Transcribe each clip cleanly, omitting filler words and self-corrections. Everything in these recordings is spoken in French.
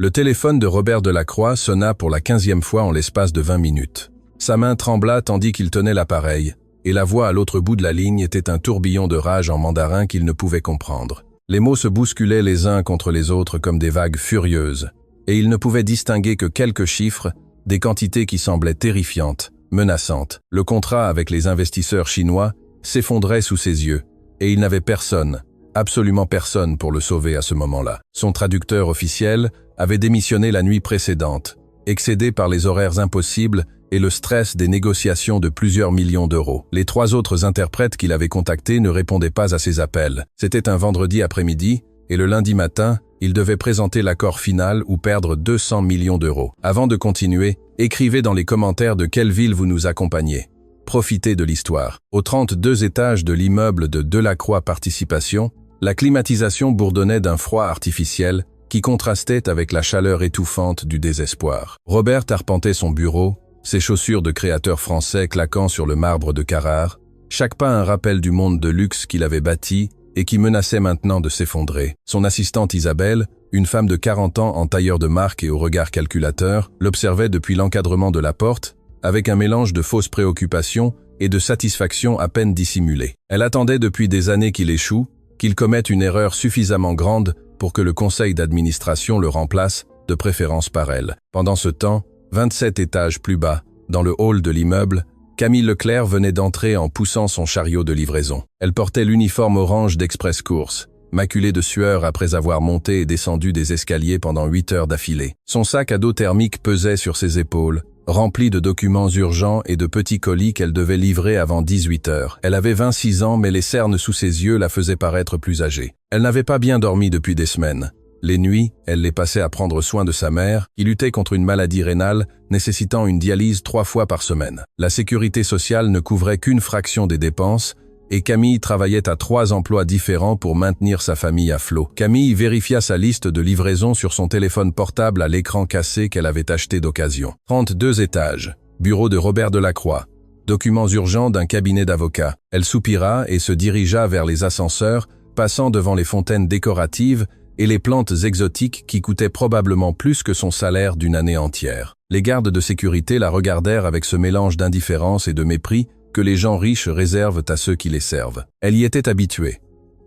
Le téléphone de Robert Delacroix sonna pour la 15e fois en l'espace de 20 minutes. Sa main trembla tandis qu'il tenait l'appareil, et la voix à l'autre bout de la ligne était un tourbillon de rage en mandarin qu'il ne pouvait comprendre. Les mots se bousculaient les uns contre les autres comme des vagues furieuses, et il ne pouvait distinguer que quelques chiffres, des quantités qui semblaient terrifiantes, menaçantes. Le contrat avec les investisseurs chinois s'effondrait sous ses yeux, et il n'avait personne, absolument personne pour le sauver à ce moment-là. Son traducteur officiel avait démissionné la nuit précédente, excédé par les horaires impossibles et le stress des négociations de plusieurs millions d'euros. Les 3 autres interprètes qu'il avait contactés ne répondaient pas à ses appels. C'était un vendredi après-midi, et le lundi matin, il devait présenter l'accord final ou perdre 200 millions d'euros. Avant de continuer, écrivez dans les commentaires de quelle ville vous nous accompagnez. Profitez de l'histoire. Aux 32 étages de l'immeuble de Delacroix Participations, la climatisation bourdonnait d'un froid artificiel qui contrastait avec la chaleur étouffante du désespoir. Robert arpentait son bureau, ses chaussures de créateur français claquant sur le marbre de Carrare, chaque pas un rappel du monde de luxe qu'il avait bâti et qui menaçait maintenant de s'effondrer. Son assistante Isabelle, une femme de 40 ans en tailleur de marque et au regard calculateur, l'observait depuis l'encadrement de la porte, avec un mélange de fausses préoccupations et de satisfaction à peine dissimulée. Elle attendait depuis des années qu'il échoue, qu'il commette une erreur suffisamment grande pour que le conseil d'administration le remplace, de préférence par elle. Pendant ce temps, 27 étages plus bas, dans le hall de l'immeuble, Camille Leclerc venait d'entrer en poussant son chariot de livraison. Elle portait l'uniforme orange d'Express Course, maculée de sueur après avoir monté et descendu des escaliers pendant 8 heures d'affilée. Son sac à dos thermique pesait sur ses épaules, rempli de documents urgents et de petits colis qu'elle devait livrer avant 18 heures. Elle avait 26 ans, mais les cernes sous ses yeux la faisaient paraître plus âgée. Elle n'avait pas bien dormi depuis des semaines. Les nuits, elle les passait à prendre soin de sa mère, qui luttait contre une maladie rénale nécessitant une dialyse 3 fois par semaine. La sécurité sociale ne couvrait qu'une fraction des dépenses, et Camille travaillait à 3 emplois différents pour maintenir sa famille à flot. Camille vérifia sa liste de livraison sur son téléphone portable à l'écran cassé qu'elle avait acheté d'occasion. 32 étages, bureau de Robert Delacroix, documents urgents d'un cabinet d'avocats. Elle soupira et se dirigea vers les ascenseurs, passant devant les fontaines décoratives et les plantes exotiques qui coûtaient probablement plus que son salaire d'une année entière. Les gardes de sécurité la regardèrent avec ce mélange d'indifférence et de mépris que les gens riches réservent à ceux qui les servent. Elle y était habituée.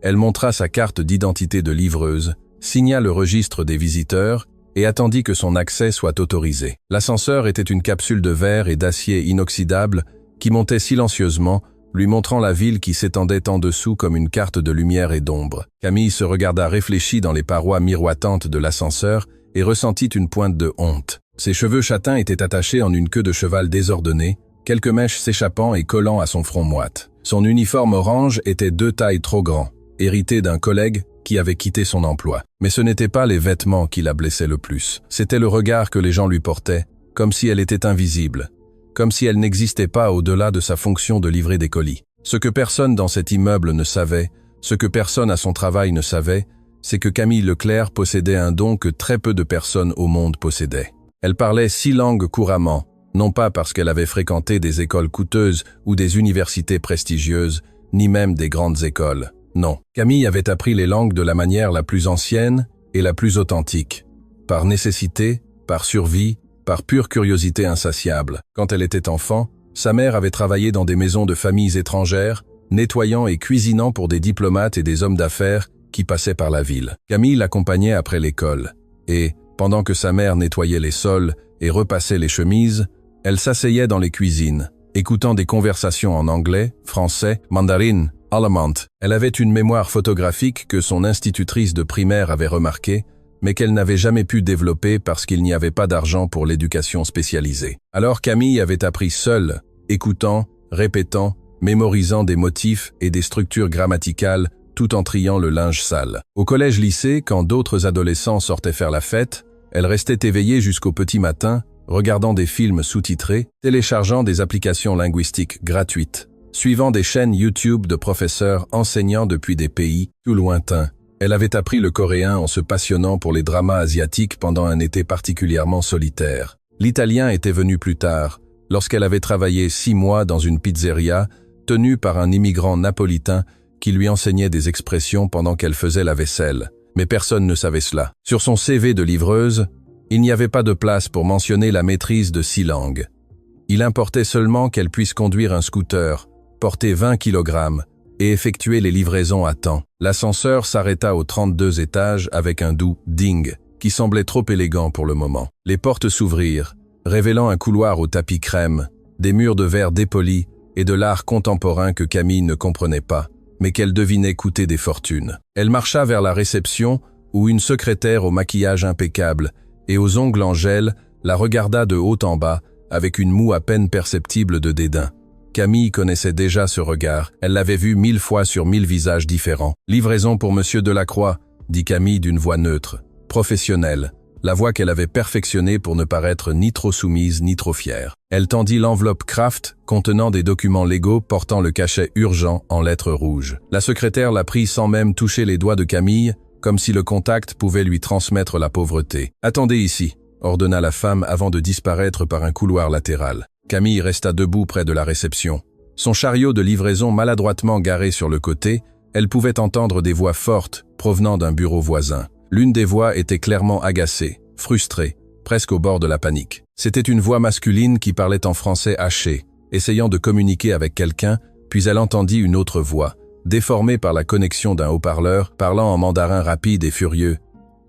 Elle montra sa carte d'identité de livreuse, signa le registre des visiteurs et attendit que son accès soit autorisé. L'ascenseur était une capsule de verre et d'acier inoxydable qui montait silencieusement, lui montrant la ville qui s'étendait en dessous comme une carte de lumière et d'ombre. Camille se regarda réfléchie dans les parois miroitantes de l'ascenseur et ressentit une pointe de honte. Ses cheveux châtains étaient attachés en une queue de cheval désordonnée, quelques mèches s'échappant et collant à son front moite. Son uniforme orange était 2 tailles trop grand, hérité d'un collègue qui avait quitté son emploi. Mais ce n'étaient pas les vêtements qui la blessaient le plus. C'était le regard que les gens lui portaient, comme si elle était invisible, comme si elle n'existait pas au-delà de sa fonction de livrer des colis. Ce que personne dans cet immeuble ne savait, ce que personne à son travail ne savait, c'est que Camille Leclerc possédait un don que très peu de personnes au monde possédaient. Elle parlait 6 langues couramment, non pas parce qu'elle avait fréquenté des écoles coûteuses ou des universités prestigieuses, ni même des grandes écoles. Non, Camille avait appris les langues de la manière la plus ancienne et la plus authentique, par nécessité, par survie, par pure curiosité insatiable. Quand elle était enfant, sa mère avait travaillé dans des maisons de familles étrangères, nettoyant et cuisinant pour des diplomates et des hommes d'affaires qui passaient par la ville. Camille l'accompagnait après l'école, et, pendant que sa mère nettoyait les sols et repassait les chemises, elle s'asseyait dans les cuisines, écoutant des conversations en anglais, français, mandarin, allemand. Elle avait une mémoire photographique que son institutrice de primaire avait remarquée, mais qu'elle n'avait jamais pu développer parce qu'il n'y avait pas d'argent pour l'éducation spécialisée. Alors Camille avait appris seule, écoutant, répétant, mémorisant des motifs et des structures grammaticales tout en triant le linge sale. Au collège-lycée, quand d'autres adolescents sortaient faire la fête, elle restait éveillée jusqu'au petit matin, regardant des films sous-titrés, téléchargeant des applications linguistiques gratuites, suivant des chaînes YouTube de professeurs enseignant depuis des pays tout lointains. Elle avait appris le coréen en se passionnant pour les dramas asiatiques pendant un été particulièrement solitaire. L'italien était venu plus tard, lorsqu'elle avait travaillé 6 mois dans une pizzeria, tenue par un immigrant napolitain qui lui enseignait des expressions pendant qu'elle faisait la vaisselle. Mais personne ne savait cela. Sur son CV de livreuse, Il n'y avait pas de place pour mentionner la maîtrise de 6 langues. Il importait seulement qu'elle puisse conduire un scooter, porter 20 kg et effectuer les livraisons à temps. L'ascenseur s'arrêta au 32 étage avec un doux « ding » qui semblait trop élégant pour le moment. Les portes s'ouvrirent, révélant un couloir au tapis crème, des murs de verre dépolis et de l'art contemporain que Camille ne comprenait pas, mais qu'elle devinait coûter des fortunes. Elle marcha vers la réception où une secrétaire au maquillage impeccable et aux ongles en gel la regarda de haut en bas avec une moue à peine perceptible de dédain. Camille connaissait déjà ce regard, elle l'avait vu 1000 fois sur 1000 visages différents. « Livraison pour Monsieur Delacroix », dit Camille d'une voix neutre, professionnelle, la voix qu'elle avait perfectionnée pour ne paraître ni trop soumise ni trop fière. Elle tendit l'enveloppe Kraft contenant des documents légaux portant le cachet urgent en lettres rouges. La secrétaire la prit sans même toucher les doigts de Camille, comme si le contact pouvait lui transmettre la pauvreté. « Attendez ici », ordonna la femme avant de disparaître par un couloir latéral. Camille resta debout près de la réception. Son chariot de livraison maladroitement garé sur le côté, elle pouvait entendre des voix fortes provenant d'un bureau voisin. L'une des voix était clairement agacée, frustrée, presque au bord de la panique. C'était une voix masculine qui parlait en français haché, essayant de communiquer avec quelqu'un, puis elle entendit une autre voix, déformée par la connexion d'un haut-parleur, parlant en mandarin rapide et furieux.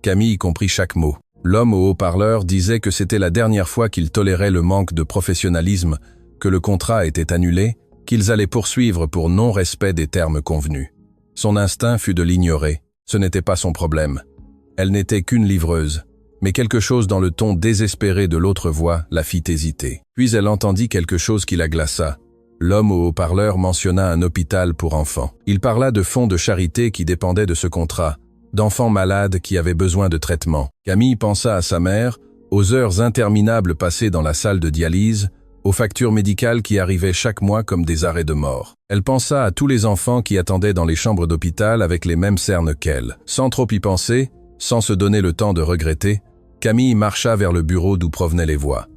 Camille comprit chaque mot. L'homme au haut-parleur disait que c'était la dernière fois qu'il tolérait le manque de professionnalisme, que le contrat était annulé, qu'ils allaient poursuivre pour non-respect des termes convenus. Son instinct fut de l'ignorer. Ce n'était pas son problème. Elle n'était qu'une livreuse. Mais quelque chose dans le ton désespéré de l'autre voix la fit hésiter. Puis elle entendit quelque chose qui la glaça. L'homme au haut-parleur mentionna un hôpital pour enfants. Il parla de fonds de charité qui dépendaient de ce contrat, d'enfants malades qui avaient besoin de traitement. Camille pensa à sa mère, aux heures interminables passées dans la salle de dialyse, aux factures médicales qui arrivaient chaque mois comme des arrêts de mort. Elle pensa à tous les enfants qui attendaient dans les chambres d'hôpital avec les mêmes cernes qu'elle. Sans trop y penser, sans se donner le temps de regretter, Camille marcha vers le bureau d'où provenaient les voix.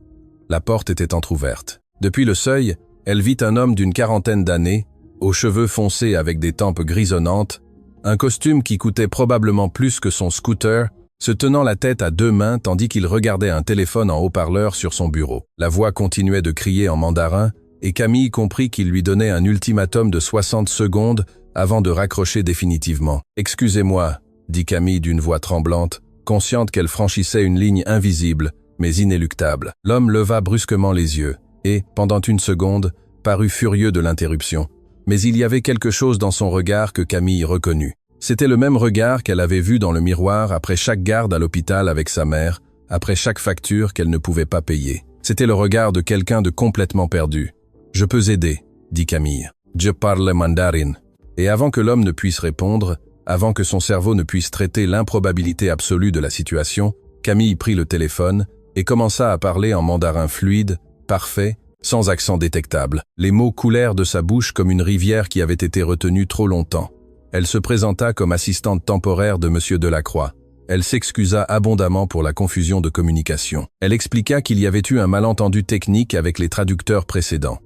La porte était entr'ouverte. Depuis le seuil, elle vit un homme d'une quarantaine d'années, aux cheveux foncés avec des tempes grisonnantes, un costume qui coûtait probablement plus que son scooter, se tenant la tête à 2 mains tandis qu'il regardait un téléphone en haut-parleur sur son bureau. La voix continuait de crier en mandarin et Camille comprit qu'il lui donnait un ultimatum de 60 secondes avant de raccrocher définitivement. « Excusez-moi », dit Camille d'une voix tremblante, consciente qu'elle franchissait une ligne invisible, mais inéluctable. L'homme leva brusquement les yeux et, pendant une seconde, parut furieux de l'interruption. Mais il y avait quelque chose dans son regard que Camille reconnut. C'était le même regard qu'elle avait vu dans le miroir après chaque garde à l'hôpital avec sa mère, après chaque facture qu'elle ne pouvait pas payer. C'était le regard de quelqu'un de complètement perdu. « Je peux aider », dit Camille. « Je parle mandarin ». Et avant que l'homme ne puisse répondre, avant que son cerveau ne puisse traiter l'improbabilité absolue de la situation, Camille prit le téléphone et commença à parler en mandarin fluide, parfait, sans accent détectable. Les mots coulèrent de sa bouche comme une rivière qui avait été retenue trop longtemps. Elle se présenta comme assistante temporaire de Monsieur Delacroix. Elle s'excusa abondamment pour la confusion de communication. Elle expliqua qu'il y avait eu un malentendu technique avec les traducteurs précédents.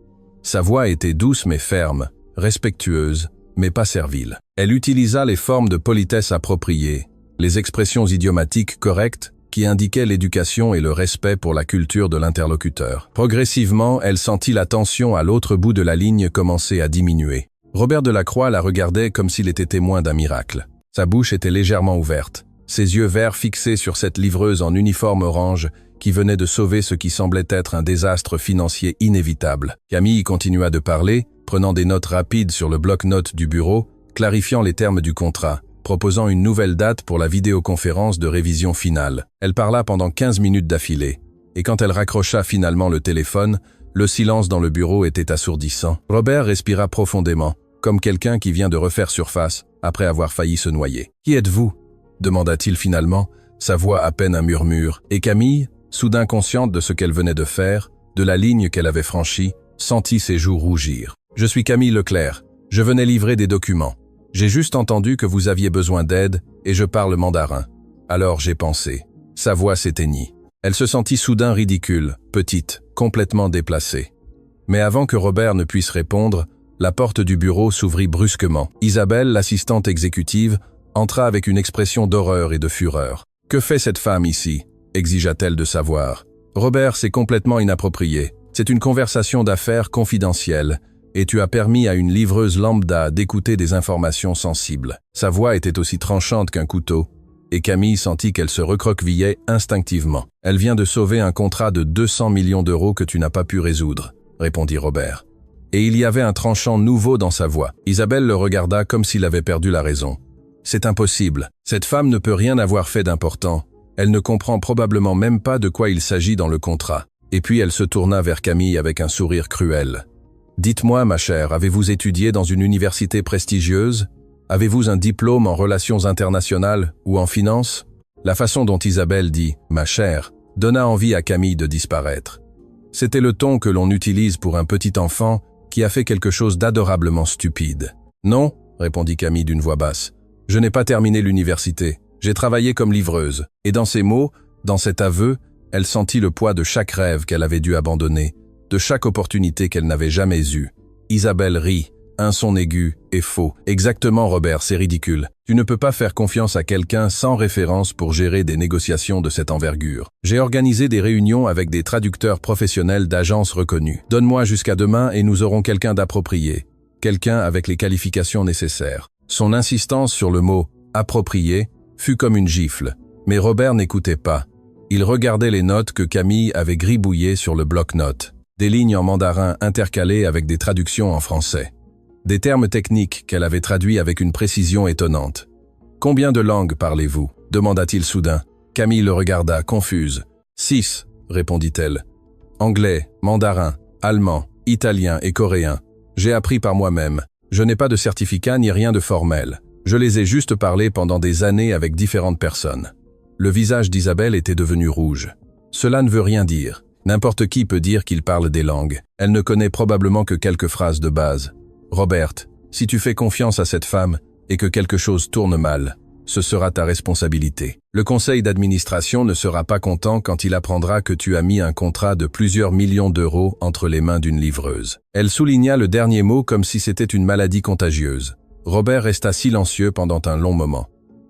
Sa voix était douce mais ferme, respectueuse, mais pas servile. Elle utilisa les formes de politesse appropriées, les expressions idiomatiques correctes qui indiquaient l'éducation et le respect pour la culture de l'interlocuteur. Progressivement, elle sentit la tension à l'autre bout de la ligne commencer à diminuer. Robert Delacroix la regardait comme s'il était témoin d'un miracle. Sa bouche était légèrement ouverte, ses yeux verts fixés sur cette livreuse en uniforme orange qui venait de sauver ce qui semblait être un désastre financier inévitable. Camille continua de parler, prenant des notes rapides sur le bloc-notes du bureau, clarifiant les termes du contrat, proposant une nouvelle date pour la vidéoconférence de révision finale. Elle parla pendant 15 minutes d'affilée, et quand elle raccrocha finalement le téléphone, le silence dans le bureau était assourdissant. Robert respira profondément, comme quelqu'un qui vient de refaire surface après avoir failli se noyer. « Qui êtes-vous » demanda-t-il finalement, sa voix à peine un murmure, et Camille, soudain consciente de ce qu'elle venait de faire, de la ligne qu'elle avait franchie, sentit ses joues rougir. « Je suis Camille Leclerc, je venais livrer des documents. J'ai juste entendu que vous aviez besoin d'aide et je parle mandarin. Alors j'ai pensé. » Sa voix s'éteignit. Elle se sentit soudain ridicule, petite, complètement déplacée. Mais avant que Robert ne puisse répondre, la porte du bureau s'ouvrit brusquement. Isabelle, l'assistante exécutive, entra avec une expression d'horreur et de fureur. « Que fait cette femme ici » exigea-t-elle de savoir. Robert, c'est complètement inapproprié. C'est une conversation d'affaires confidentielle, et tu as permis à une livreuse lambda d'écouter des informations sensibles. Sa voix était aussi tranchante qu'un couteau, et Camille sentit qu'elle se recroquevillait instinctivement. Elle vient de sauver un contrat de 200 millions d'euros que tu n'as pas pu résoudre, répondit Robert. Et il y avait un tranchant nouveau dans sa voix. Isabelle le regarda comme s'il avait perdu la raison. C'est impossible. Cette femme ne peut rien avoir fait d'important. Elle ne comprend probablement même pas de quoi il s'agit dans le contrat. Et puis elle se tourna vers Camille avec un sourire cruel. Dites-moi, ma chère, avez-vous étudié dans une université prestigieuse? Avez-vous un diplôme en relations internationales ou en finance? La façon dont Isabelle dit « ma chère » donna envie à Camille de disparaître. C'était le ton que l'on utilise pour un petit enfant qui a fait quelque chose d'adorablement stupide. « Non » répondit Camille d'une voix basse. « Je n'ai pas terminé l'université. J'ai travaillé comme livreuse. » Et dans ces mots, dans cet aveu, elle sentit le poids de chaque rêve qu'elle avait dû abandonner, de chaque opportunité qu'elle n'avait jamais eue. Isabelle rit. Un son aigu et faux. Exactement, Robert, c'est ridicule. Tu ne peux pas faire confiance à quelqu'un sans référence pour gérer des négociations de cette envergure. J'ai organisé des réunions avec des traducteurs professionnels d'agences reconnues. Donne-moi jusqu'à demain et nous aurons quelqu'un d'approprié. Quelqu'un avec les qualifications nécessaires. Son insistance sur le mot « approprié » fut comme une gifle. Mais Robert n'écoutait pas. Il regardait les notes que Camille avait gribouillées sur le bloc-notes. Des lignes en mandarin intercalées avec des traductions en français. Des termes techniques qu'elle avait traduits avec une précision étonnante. « Combien de langues parlez-vous » demanda-t-il soudain. Camille le regarda, confuse. « 6, répondit-elle. « Anglais, mandarin, allemand, italien et coréen. J'ai appris par moi-même. Je n'ai pas de certificat ni rien de formel. Je les ai juste parlé pendant des années avec différentes personnes. » Le visage d'Isabelle était devenu rouge. Cela ne veut rien dire. N'importe qui peut dire qu'il parle des langues. Elle ne connaît probablement que quelques phrases de base. Robert, si tu fais confiance à cette femme et que quelque chose tourne mal, ce sera ta responsabilité. Le conseil d'administration ne sera pas content quand il apprendra que tu as mis un contrat de plusieurs millions d'euros entre les mains d'une livreuse. Elle souligna le dernier mot comme si c'était une maladie contagieuse. Robert resta silencieux pendant un long moment.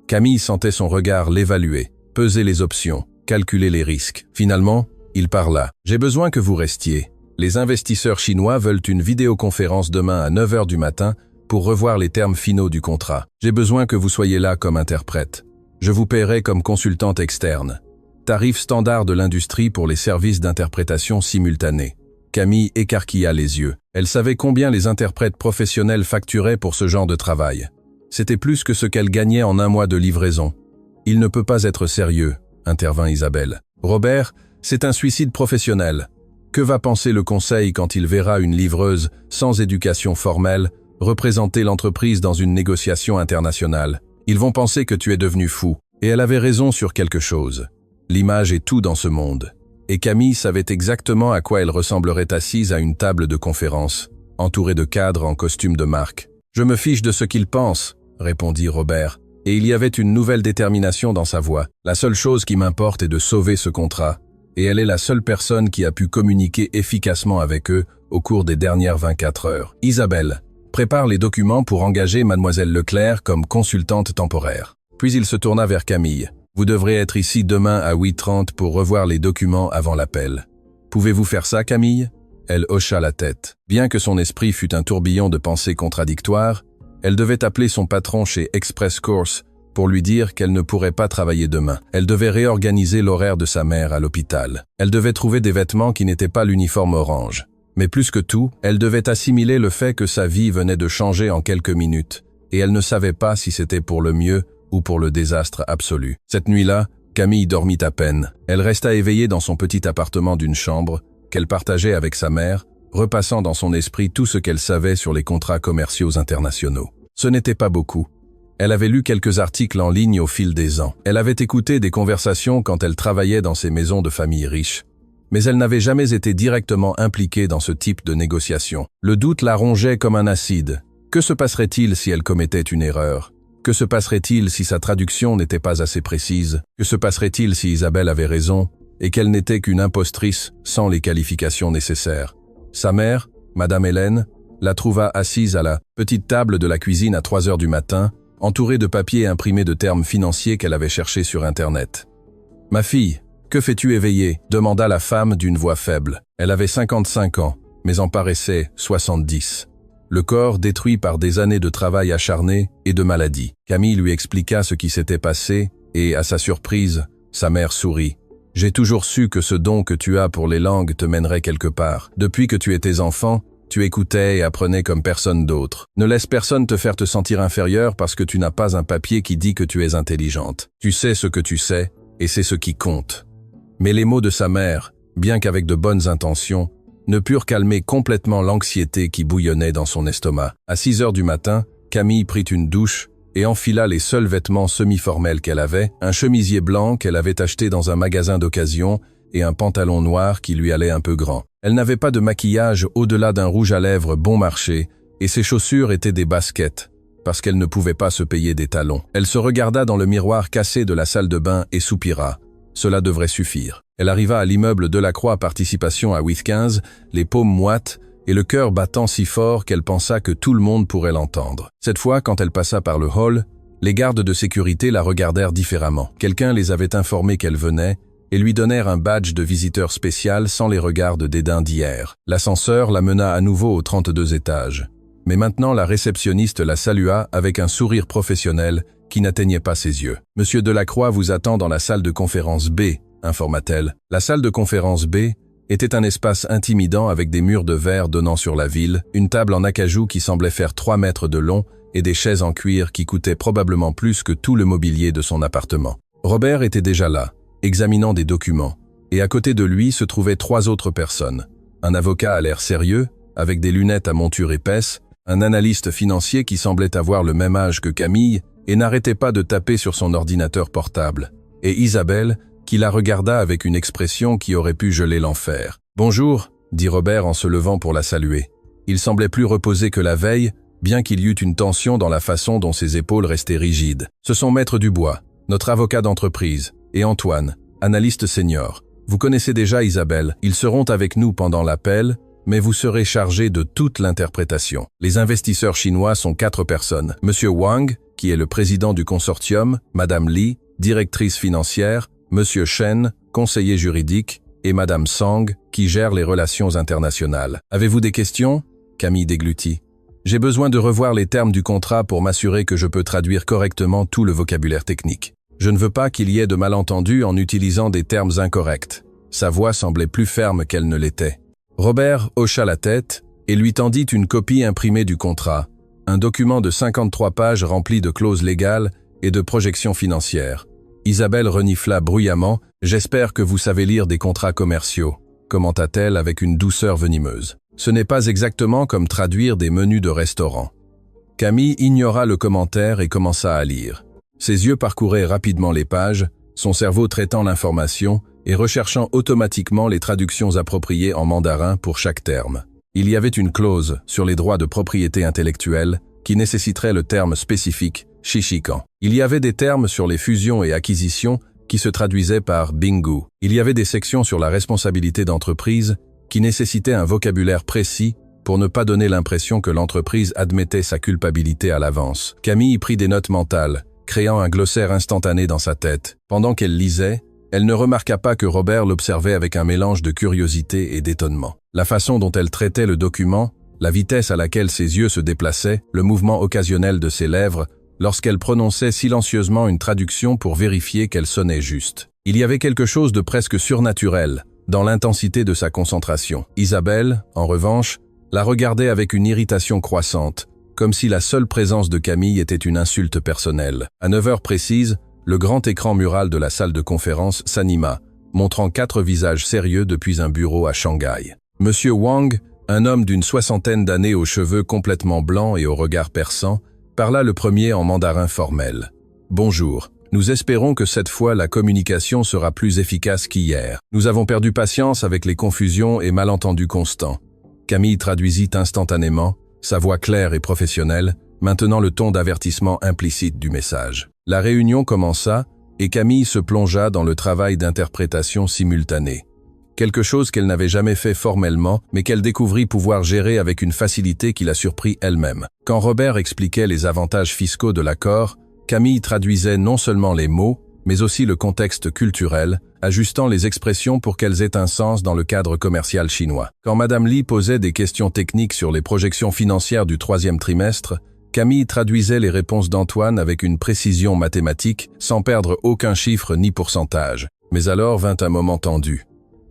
Camille sentait son regard l'évaluer, peser les options, calculer les risques. Finalement, il parla. « J'ai besoin que vous restiez. Les investisseurs chinois veulent une vidéoconférence demain à 9h du matin pour revoir les termes finaux du contrat. J'ai besoin que vous soyez là comme interprète. Je vous paierai comme consultante externe. Tarif standard de l'industrie pour les services d'interprétation simultanée. » Camille écarquilla les yeux. Elle savait combien les interprètes professionnels facturaient pour ce genre de travail. C'était plus que ce qu'elle gagnait en un mois de livraison. « Il ne peut pas être sérieux », intervint Isabelle. « Robert, c'est un suicide professionnel. Que va penser le conseil quand il verra une livreuse sans éducation formelle représenter l'entreprise dans une négociation internationale? Ils vont penser que tu es devenu fou. » Et elle avait raison sur quelque chose. L'image est tout dans ce monde. Et Camille savait exactement à quoi elle ressemblerait assise à une table de conférence, entourée de cadres en costume de marque. « Je me fiche de ce qu'ils pensent, » répondit Robert. Et il y avait une nouvelle détermination dans sa voix. « La seule chose qui m'importe est de sauver ce contrat. » Et elle est la seule personne qui a pu communiquer efficacement avec eux au cours des dernières 24 heures. « Isabelle, prépare les documents pour engager Mademoiselle Leclerc comme consultante temporaire. » Puis il se tourna vers Camille. « Vous devrez être ici demain à 8h30 pour revoir les documents avant l'appel. Pouvez-vous faire ça, Camille ?» Elle hocha la tête. Bien que son esprit fût un tourbillon de pensées contradictoires, elle devait appeler son patron chez Express Course pour lui dire qu'elle ne pourrait pas travailler demain. Elle devait réorganiser l'horaire de sa mère à l'hôpital. Elle devait trouver des vêtements qui n'étaient pas l'uniforme orange. Mais plus que tout, elle devait assimiler le fait que sa vie venait de changer en quelques minutes, et elle ne savait pas si c'était pour le mieux ou pour le désastre absolu. Cette nuit-là, Camille dormit à peine. Elle resta éveillée dans son petit appartement d'une chambre, qu'elle partageait avec sa mère, repassant dans son esprit tout ce qu'elle savait sur les contrats commerciaux internationaux. Ce n'était pas beaucoup. Elle avait lu quelques articles en ligne au fil des ans. Elle avait écouté des conversations quand elle travaillait dans ces maisons de familles riches. Mais elle n'avait jamais été directement impliquée dans ce type de négociation. Le doute la rongeait comme un acide. Que se passerait-il si elle commettait une erreur? Que se passerait-il si sa traduction n'était pas assez précise? Que se passerait-il si Isabelle avait raison et qu'elle n'était qu'une impostrice sans les qualifications nécessaires? Sa mère, Madame Hélène, la trouva assise à la petite table de la cuisine à 3h du matin, entourée de papiers imprimés de termes financiers qu'elle avait cherchés sur Internet. « Ma fille, Que fais-tu éveillé » demanda la femme d'une voix faible. Elle avait 55 ans, mais en paraissait 70. Le corps détruit par des années de travail acharné et de maladie. Camille lui expliqua ce qui s'était passé et, à sa surprise, sa mère sourit. « J'ai toujours su que ce don que tu as pour les langues te mènerait quelque part. Depuis que tu étais enfant, tu écoutais et apprenais comme personne d'autre. Ne laisse personne te faire te sentir inférieur parce que tu n'as pas un papier qui dit que tu es intelligente. Tu sais ce que tu sais, et c'est ce qui compte. » Mais les mots de sa mère, bien qu'avec de bonnes intentions, ne purent calmer complètement l'anxiété qui bouillonnait dans son estomac. À 6 heures du matin, Camille prit une douche et enfila les seuls vêtements semi-formels qu'elle avait, un chemisier blanc qu'elle avait acheté dans un magasin d'occasion et un pantalon noir qui lui allait un peu grand. Elle n'avait pas de maquillage au-delà d'un rouge à lèvres bon marché et ses chaussures étaient des baskets, parce qu'elle ne pouvait pas se payer des talons. Elle se regarda dans le miroir cassé de la salle de bain et soupira. Cela devrait suffire. Elle arriva à l'immeuble Delacroix Participation à 8-15, les paumes moites et le cœur battant si fort qu'elle pensa que tout le monde pourrait l'entendre. Cette fois, quand elle passa par le hall, les gardes de sécurité la regardèrent différemment. Quelqu'un les avait informés qu'elle venait et lui donnèrent un badge de visiteur spécial sans les regards de dédain d'hier. L'ascenseur la mena à nouveau au 32 étage. Mais maintenant, la réceptionniste la salua avec un sourire professionnel qui n'atteignait pas ses yeux. « Monsieur Delacroix vous attend dans la salle de conférence B », informa-t-elle. La salle de conférence B était un espace intimidant avec des murs de verre donnant sur la ville, une table en acajou qui semblait faire 3 mètres de long et des chaises en cuir qui coûtaient probablement plus que tout le mobilier de son appartement. Robert était déjà là, examinant des documents, et à côté de lui se trouvaient 3 autres personnes. Un avocat à l'air sérieux, avec des lunettes à monture épaisse, un analyste financier qui semblait avoir le même âge que Camille et n'arrêtait pas de taper sur son ordinateur portable, et Isabelle, qui la regarda avec une expression qui aurait pu geler l'enfer. « Bonjour », dit Robert en se levant pour la saluer. Il semblait plus reposé que la veille, bien qu'il y eût une tension dans la façon dont ses épaules restaient rigides. Ce sont Maître Dubois, notre avocat d'entreprise, et Antoine, analyste senior. Vous connaissez déjà Isabelle, ils seront avec nous pendant l'appel, mais vous serez chargé de toute l'interprétation. Les investisseurs chinois sont 4 personnes. Monsieur Wang, qui est le président du consortium, Madame Li, directrice financière, Monsieur Shen, conseiller juridique, et Madame Sang, qui gère les relations internationales. Avez-vous des questions ? Camille déglutit. J'ai besoin de revoir les termes du contrat pour m'assurer que je peux traduire correctement tout le vocabulaire technique. Je ne veux pas qu'il y ait de malentendus en utilisant des termes incorrects. Sa voix semblait plus ferme qu'elle ne l'était. Robert hocha la tête et lui tendit une copie imprimée du contrat, un document de 53 pages rempli de clauses légales et de projections financières. Isabelle renifla bruyamment « J'espère que vous savez lire des contrats commerciaux », commenta-t-elle avec une douceur venimeuse. Ce n'est pas exactement comme traduire des menus de restaurant. Camille ignora le commentaire et commença à lire. Ses yeux parcouraient rapidement les pages, son cerveau traitant l'information et recherchant automatiquement les traductions appropriées en mandarin pour chaque terme. Il y avait une clause sur les droits de propriété intellectuelle qui nécessiterait le terme spécifique « Shishikan ». Il y avait des termes sur les fusions et acquisitions qui se traduisaient par « Bingu ». Il y avait des sections sur la responsabilité d'entreprise qui nécessitaient un vocabulaire précis pour ne pas donner l'impression que l'entreprise admettait sa culpabilité à l'avance. Camille prit des notes mentales, créant un glossaire instantané dans sa tête. Pendant qu'elle lisait, elle ne remarqua pas que Robert l'observait avec un mélange de curiosité et d'étonnement. La façon dont elle traitait le document, la vitesse à laquelle ses yeux se déplaçaient, le mouvement occasionnel de ses lèvres, lorsqu'elle prononçait silencieusement une traduction pour vérifier qu'elle sonnait juste. Il y avait quelque chose de presque surnaturel dans l'intensité de sa concentration. Isabelle, en revanche, la regardait avec une irritation croissante, comme si la seule présence de Camille était une insulte personnelle. À 9 heures précises, le grand écran mural de la salle de conférence s'anima, montrant 4 visages sérieux depuis un bureau à Shanghai. Monsieur Wang, un homme d'une 60aine d'années aux cheveux complètement blancs et au regard perçant, parla le premier en mandarin formel. « Bonjour. Nous espérons que cette fois la communication sera plus efficace qu'hier. Nous avons perdu patience avec les confusions et malentendus constants. » Camille traduisit instantanément, sa voix claire et professionnelle, maintenant le ton d'avertissement implicite du message. La réunion commença et Camille se plongea dans le travail d'interprétation simultanée. Quelque chose qu'elle n'avait jamais fait formellement, mais qu'elle découvrit pouvoir gérer avec une facilité qui la surprit elle-même. Quand Robert expliquait les avantages fiscaux de l'accord, Camille traduisait non seulement les mots, mais aussi le contexte culturel, ajustant les expressions pour qu'elles aient un sens dans le cadre commercial chinois. Quand Madame Li posait des questions techniques sur les projections financières du troisième trimestre, Camille traduisait les réponses d'Antoine avec une précision mathématique, sans perdre aucun chiffre ni pourcentage. Mais alors vint un moment tendu.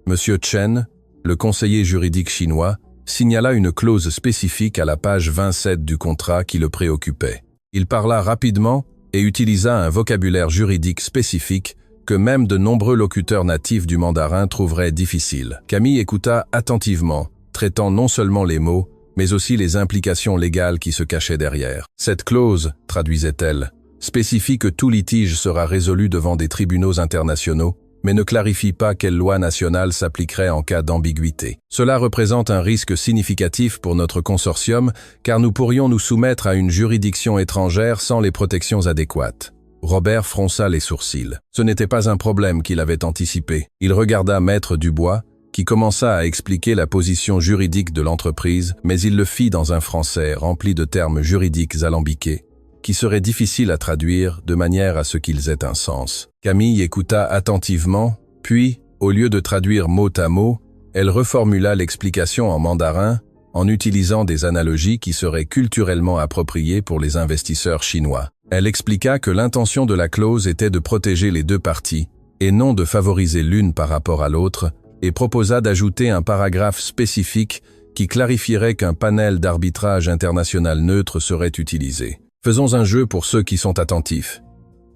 Monsieur Chen, le conseiller juridique chinois, signala une clause spécifique à la page 27 du contrat qui le préoccupait. Il parla rapidement et utilisa un vocabulaire juridique spécifique que même de nombreux locuteurs natifs du mandarin trouveraient difficile. Camille écouta attentivement, traitant non seulement les mots, mais aussi les implications légales qui se cachaient derrière. Cette clause, traduisait-elle, spécifie que tout litige sera résolu devant des tribunaux internationaux, mais ne clarifie pas quelle loi nationale s'appliquerait en cas d'ambiguïté. Cela représente un risque significatif pour notre consortium, car nous pourrions nous soumettre à une juridiction étrangère sans les protections adéquates. Robert fronça les sourcils. Ce n'était pas un problème qu'il avait anticipé. Il regarda Maître Dubois, qui commença à expliquer la position juridique de l'entreprise, mais il le fit dans un français rempli de termes juridiques alambiqués, qui seraient difficiles à traduire de manière à ce qu'ils aient un sens. Camille écouta attentivement, puis, au lieu de traduire mot à mot, elle reformula l'explication en mandarin en utilisant des analogies qui seraient culturellement appropriées pour les investisseurs chinois. Elle expliqua que l'intention de la clause était de protéger les deux parties, et non de favoriser l'une par rapport à l'autre, et proposa d'ajouter un paragraphe spécifique qui clarifierait qu'un panel d'arbitrage international neutre serait utilisé. Faisons un jeu pour ceux qui sont attentifs.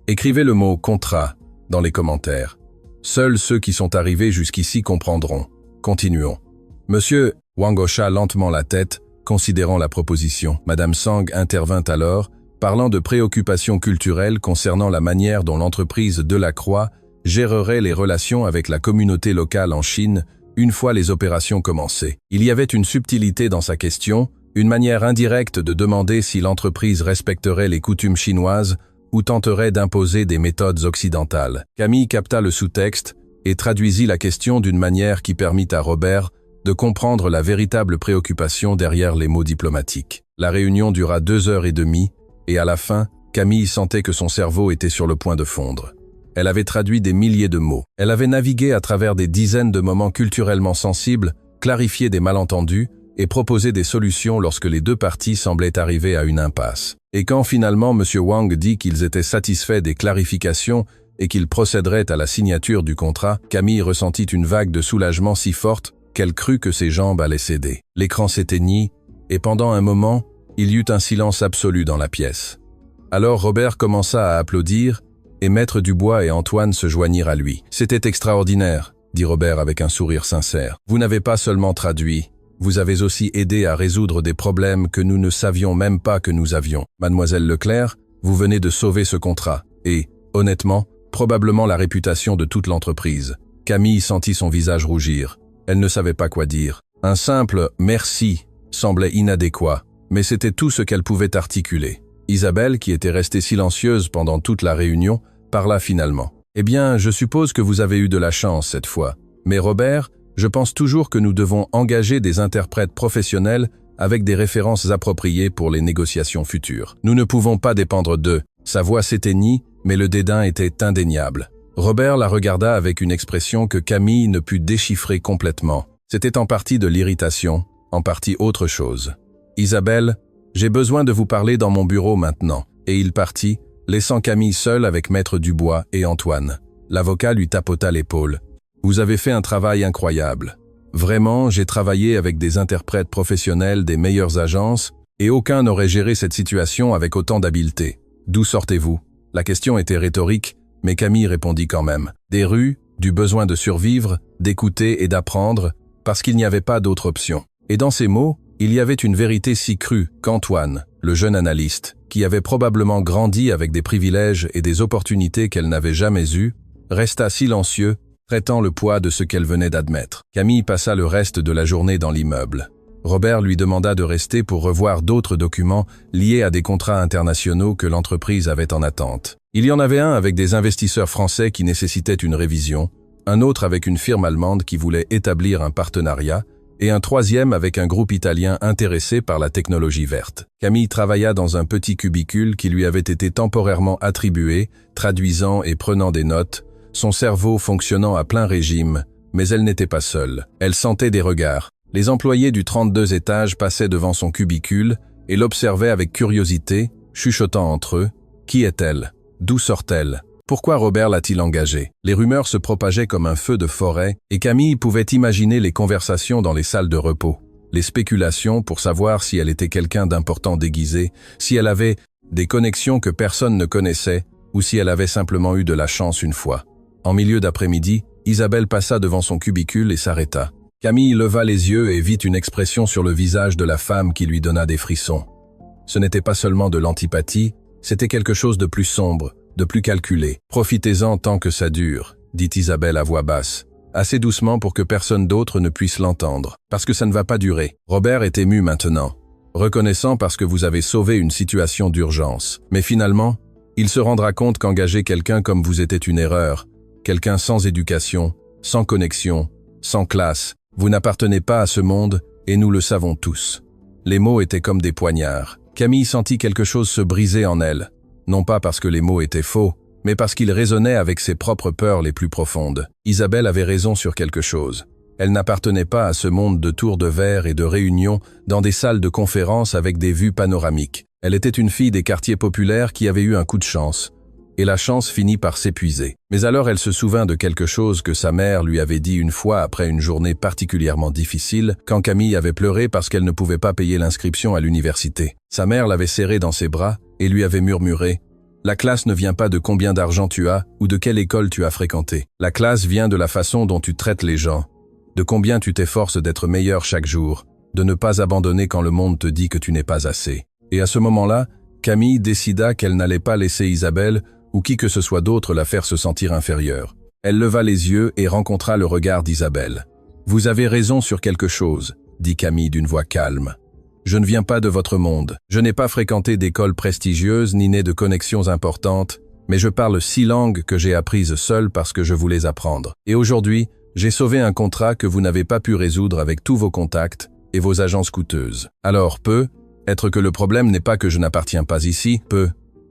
Écrivez le mot « contrat » dans les commentaires. Seuls ceux qui sont arrivés jusqu'ici comprendront. Continuons. Monsieur Wang hocha lentement la tête, considérant la proposition. Madame Sang intervint alors, parlant de préoccupations culturelles concernant la manière dont l'entreprise Delacroix gérerait les relations avec la communauté locale en Chine une fois les opérations commencées. Il y avait une subtilité dans sa question, une manière indirecte de demander si l'entreprise respecterait les coutumes chinoises ou tenterait d'imposer des méthodes occidentales. Camille capta le sous-texte et traduisit la question d'une manière qui permit à Robert de comprendre la véritable préoccupation derrière les mots diplomatiques. La réunion dura 2h30 et à la fin, Camille sentait que son cerveau était sur le point de fondre. Elle avait traduit des milliers de mots. Elle avait navigué à travers des dizaines de moments culturellement sensibles, clarifié des malentendus et proposé des solutions lorsque les deux parties semblaient arriver à une impasse. Et quand finalement M. Wang dit qu'ils étaient satisfaits des clarifications et qu'ils procéderaient à la signature du contrat, Camille ressentit une vague de soulagement si forte qu'elle crut que ses jambes allaient céder. L'écran s'éteignit et pendant un moment, il y eut un silence absolu dans la pièce. Alors Robert commença à applaudir et Maître Dubois et Antoine se joignirent à lui. « C'était extraordinaire », dit Robert avec un sourire sincère. « Vous n'avez pas seulement traduit, vous avez aussi aidé à résoudre des problèmes que nous ne savions même pas que nous avions. Mademoiselle Leclerc, vous venez de sauver ce contrat et, honnêtement, probablement la réputation de toute l'entreprise. » Camille sentit son visage rougir. Elle ne savait pas quoi dire. Un simple « merci » semblait inadéquat, mais c'était tout ce qu'elle pouvait articuler. Isabelle, qui était restée silencieuse pendant toute la réunion, parla finalement. « Eh bien, je suppose que vous avez eu de la chance cette fois. Mais Robert, je pense toujours que nous devons engager des interprètes professionnels avec des références appropriées pour les négociations futures. Nous ne pouvons pas dépendre d'eux. » Sa voix s'éteignit, mais le dédain était indéniable. Robert la regarda avec une expression que Camille ne put déchiffrer complètement. C'était en partie de l'irritation, en partie autre chose. « Isabelle, j'ai besoin de vous parler dans mon bureau maintenant. » Et il partit, laissant Camille seule avec Maître Dubois et Antoine. L'avocat lui tapota l'épaule. « Vous avez fait un travail incroyable. Vraiment, j'ai travaillé avec des interprètes professionnels des meilleures agences et aucun n'aurait géré cette situation avec autant d'habileté. D'où sortez-vous » La question était rhétorique, mais Camille répondit quand même. Des rues, du besoin de survivre, d'écouter et d'apprendre, parce qu'il n'y avait pas d'autre option. Et dans ces mots, il y avait une vérité si crue qu'Antoine, le jeune analyste, qui avait probablement grandi avec des privilèges et des opportunités qu'elle n'avait jamais eues, resta silencieux, traitant le poids de ce qu'elle venait d'admettre. Camille passa le reste de la journée dans l'immeuble. Robert lui demanda de rester pour revoir d'autres documents liés à des contrats internationaux que l'entreprise avait en attente. Il y en avait un avec des investisseurs français qui nécessitaient une révision, un autre avec une firme allemande qui voulait établir un partenariat, et un troisième avec un groupe italien intéressé par la technologie verte. Camille travailla dans un petit cubicule qui lui avait été temporairement attribué, traduisant et prenant des notes, son cerveau fonctionnant à plein régime, mais elle n'était pas seule. Elle sentait des regards. Les employés du 32 étage passaient devant son cubicule et l'observaient avec curiosité, chuchotant entre eux. Qui est-elle? D'où sort-elle? Pourquoi Robert l'a-t-il engagée? Les rumeurs se propageaient comme un feu de forêt et Camille pouvait imaginer les conversations dans les salles de repos, les spéculations pour savoir si elle était quelqu'un d'important déguisé, si elle avait des connexions que personne ne connaissait ou si elle avait simplement eu de la chance une fois. En milieu d'après-midi, Isabelle passa devant son cubicule et s'arrêta. Camille leva les yeux et vit une expression sur le visage de la femme qui lui donna des frissons. Ce n'était pas seulement de l'antipathie, c'était quelque chose de plus sombre, de plus calculé. « Profitez-en tant que ça dure », dit Isabelle à voix basse, assez doucement pour que personne d'autre ne puisse l'entendre, parce que ça ne va pas durer. Robert est ému maintenant, reconnaissant parce que vous avez sauvé une situation d'urgence. Mais finalement, il se rendra compte qu'engager quelqu'un comme vous était une erreur, quelqu'un sans éducation, sans connexion, sans classe. Vous n'appartenez pas à ce monde, et nous le savons tous. Les mots étaient comme des poignards. Camille sentit quelque chose se briser en elle, non pas parce que les mots étaient faux, mais parce qu'ils résonnaient avec ses propres peurs les plus profondes. Isabelle avait raison sur quelque chose. Elle n'appartenait pas à ce monde de tours de verre et de réunions dans des salles de conférences avec des vues panoramiques. Elle était une fille des quartiers populaires qui avait eu un coup de chance. Et la chance finit par s'épuiser. Mais alors elle se souvint de quelque chose que sa mère lui avait dit une fois après une journée particulièrement difficile, quand Camille avait pleuré parce qu'elle ne pouvait pas payer l'inscription à l'université. Sa mère l'avait serrée dans ses bras et lui avait murmuré « La classe ne vient pas de combien d'argent tu as ou de quelle école tu as fréquenté. La classe vient de la façon dont tu traites les gens, de combien tu t'efforces d'être meilleur chaque jour, de ne pas abandonner quand le monde te dit que tu n'es pas assez. » Et à ce moment-là, Camille décida qu'elle n'allait pas laisser Isabelle ou qui que ce soit d'autre la faire se sentir inférieure. Elle leva les yeux et rencontra le regard d'Isabelle. « Vous avez raison sur quelque chose, » dit Camille d'une voix calme. « Je ne viens pas de votre monde. Je n'ai pas fréquenté d'école prestigieuse ni né de connexions importantes, mais je parle 6 langues que j'ai apprises seule parce que je voulais apprendre. Et aujourd'hui, j'ai sauvé un contrat que vous n'avez pas pu résoudre avec tous vos contacts et vos agences coûteuses. Alors être que le problème n'est pas que je n'appartiens pas ici,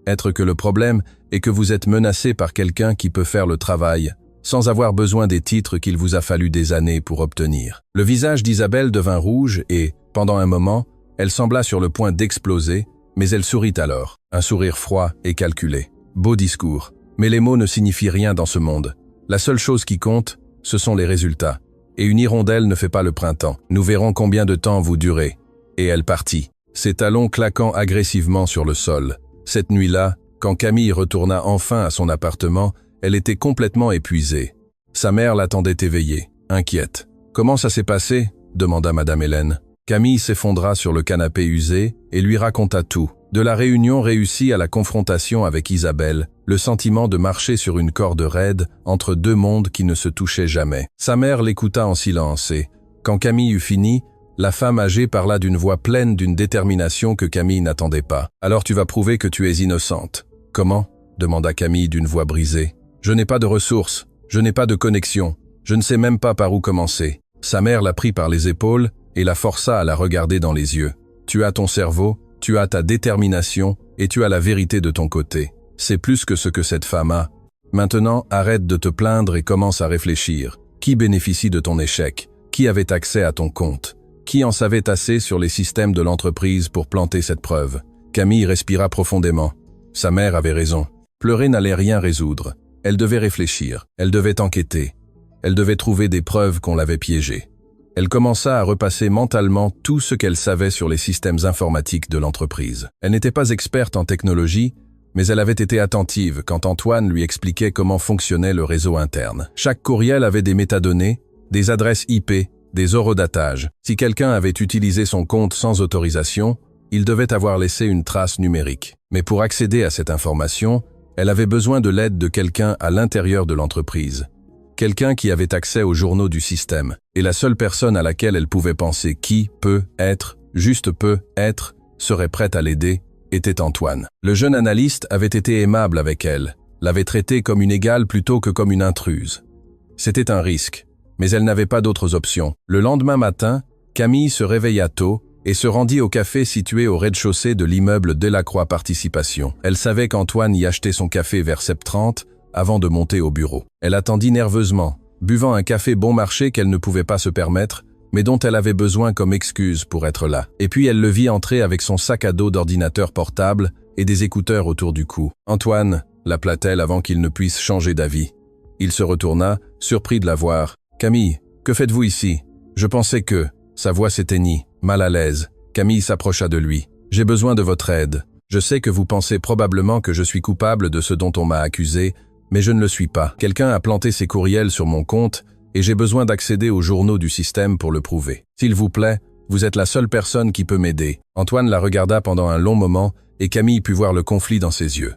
être que le problème est que vous êtes menacé par quelqu'un qui peut faire le travail, sans avoir besoin des titres qu'il vous a fallu des années pour obtenir. » Le visage d'Isabelle devint rouge et, pendant un moment, elle sembla sur le point d'exploser, mais elle sourit alors, un sourire froid et calculé. Beau discours, mais les mots ne signifient rien dans ce monde. La seule chose qui compte, ce sont les résultats. Et une hirondelle ne fait pas le printemps. Nous verrons combien de temps vous durez. Et elle partit, ses talons claquant agressivement sur le sol. Cette nuit-là, quand Camille retourna enfin à son appartement, elle était complètement épuisée. Sa mère l'attendait éveillée, inquiète. « Comment ça s'est passé ?» demanda Madame Hélène. Camille s'effondra sur le canapé usé et lui raconta tout. De la réunion réussie à la confrontation avec Isabelle, le sentiment de marcher sur une corde raide entre 2 mondes qui ne se touchaient jamais. Sa mère l'écouta en silence et, quand Camille eut fini, la femme âgée parla d'une voix pleine d'une détermination que Camille n'attendait pas. « Alors tu vas prouver que tu es innocente. »« Comment ?» demanda Camille d'une voix brisée. « Je n'ai pas de ressources, je n'ai pas de connexion, je ne sais même pas par où commencer. » Sa mère la prit par les épaules et la força à la regarder dans les yeux. « Tu as ton cerveau, tu as ta détermination et tu as la vérité de ton côté. C'est plus que ce que cette femme a. Maintenant, arrête de te plaindre et commence à réfléchir. Qui bénéficie de ton échec? Qui avait accès à ton compte? Qui en savait assez sur les systèmes de l'entreprise pour planter cette preuve? » Camille respira profondément. Sa mère avait raison. Pleurer n'allait rien résoudre. Elle devait réfléchir. Elle devait enquêter. Elle devait trouver des preuves qu'on l'avait piégée. Elle commença à repasser mentalement tout ce qu'elle savait sur les systèmes informatiques de l'entreprise. Elle n'était pas experte en technologie, mais elle avait été attentive quand Antoine lui expliquait comment fonctionnait le réseau interne. Chaque courriel avait des métadonnées, des adresses IP, des horodatages. Si quelqu'un avait utilisé son compte sans autorisation, il devait avoir laissé une trace numérique. Mais pour accéder à cette information, elle avait besoin de l'aide de quelqu'un à l'intérieur de l'entreprise. Quelqu'un qui avait accès aux journaux du système. Et la seule personne à laquelle elle pouvait penser qui peut être, juste peut être, serait prête à l'aider, était Antoine. Le jeune analyste avait été aimable avec elle, l'avait traitée comme une égale plutôt que comme une intruse. C'était un risque, mais elle n'avait pas d'autres options. Le lendemain matin, Camille se réveilla tôt et se rendit au café situé au rez-de-chaussée de l'immeuble Delacroix Participation. Elle savait qu'Antoine y achetait son café vers 7h30 avant de monter au bureau. Elle attendit nerveusement, buvant un café bon marché qu'elle ne pouvait pas se permettre, mais dont elle avait besoin comme excuse pour être là. Et puis elle le vit entrer avec son sac à dos d'ordinateur portable et des écouteurs autour du cou. « Antoine », l'appela-t-elle avant qu'il ne puisse changer d'avis. Il se retourna, surpris de la voir. « Camille, que faites-vous ici ?» Je pensais que… Sa voix s'éteignit, mal à l'aise. Camille s'approcha de lui. « J'ai besoin de votre aide. Je sais que vous pensez probablement que je suis coupable de ce dont on m'a accusé, mais je ne le suis pas. Quelqu'un a planté ses courriels sur mon compte et j'ai besoin d'accéder aux journaux du système pour le prouver. S'il vous plaît, vous êtes la seule personne qui peut m'aider. » Antoine la regarda pendant un long moment et Camille put voir le conflit dans ses yeux.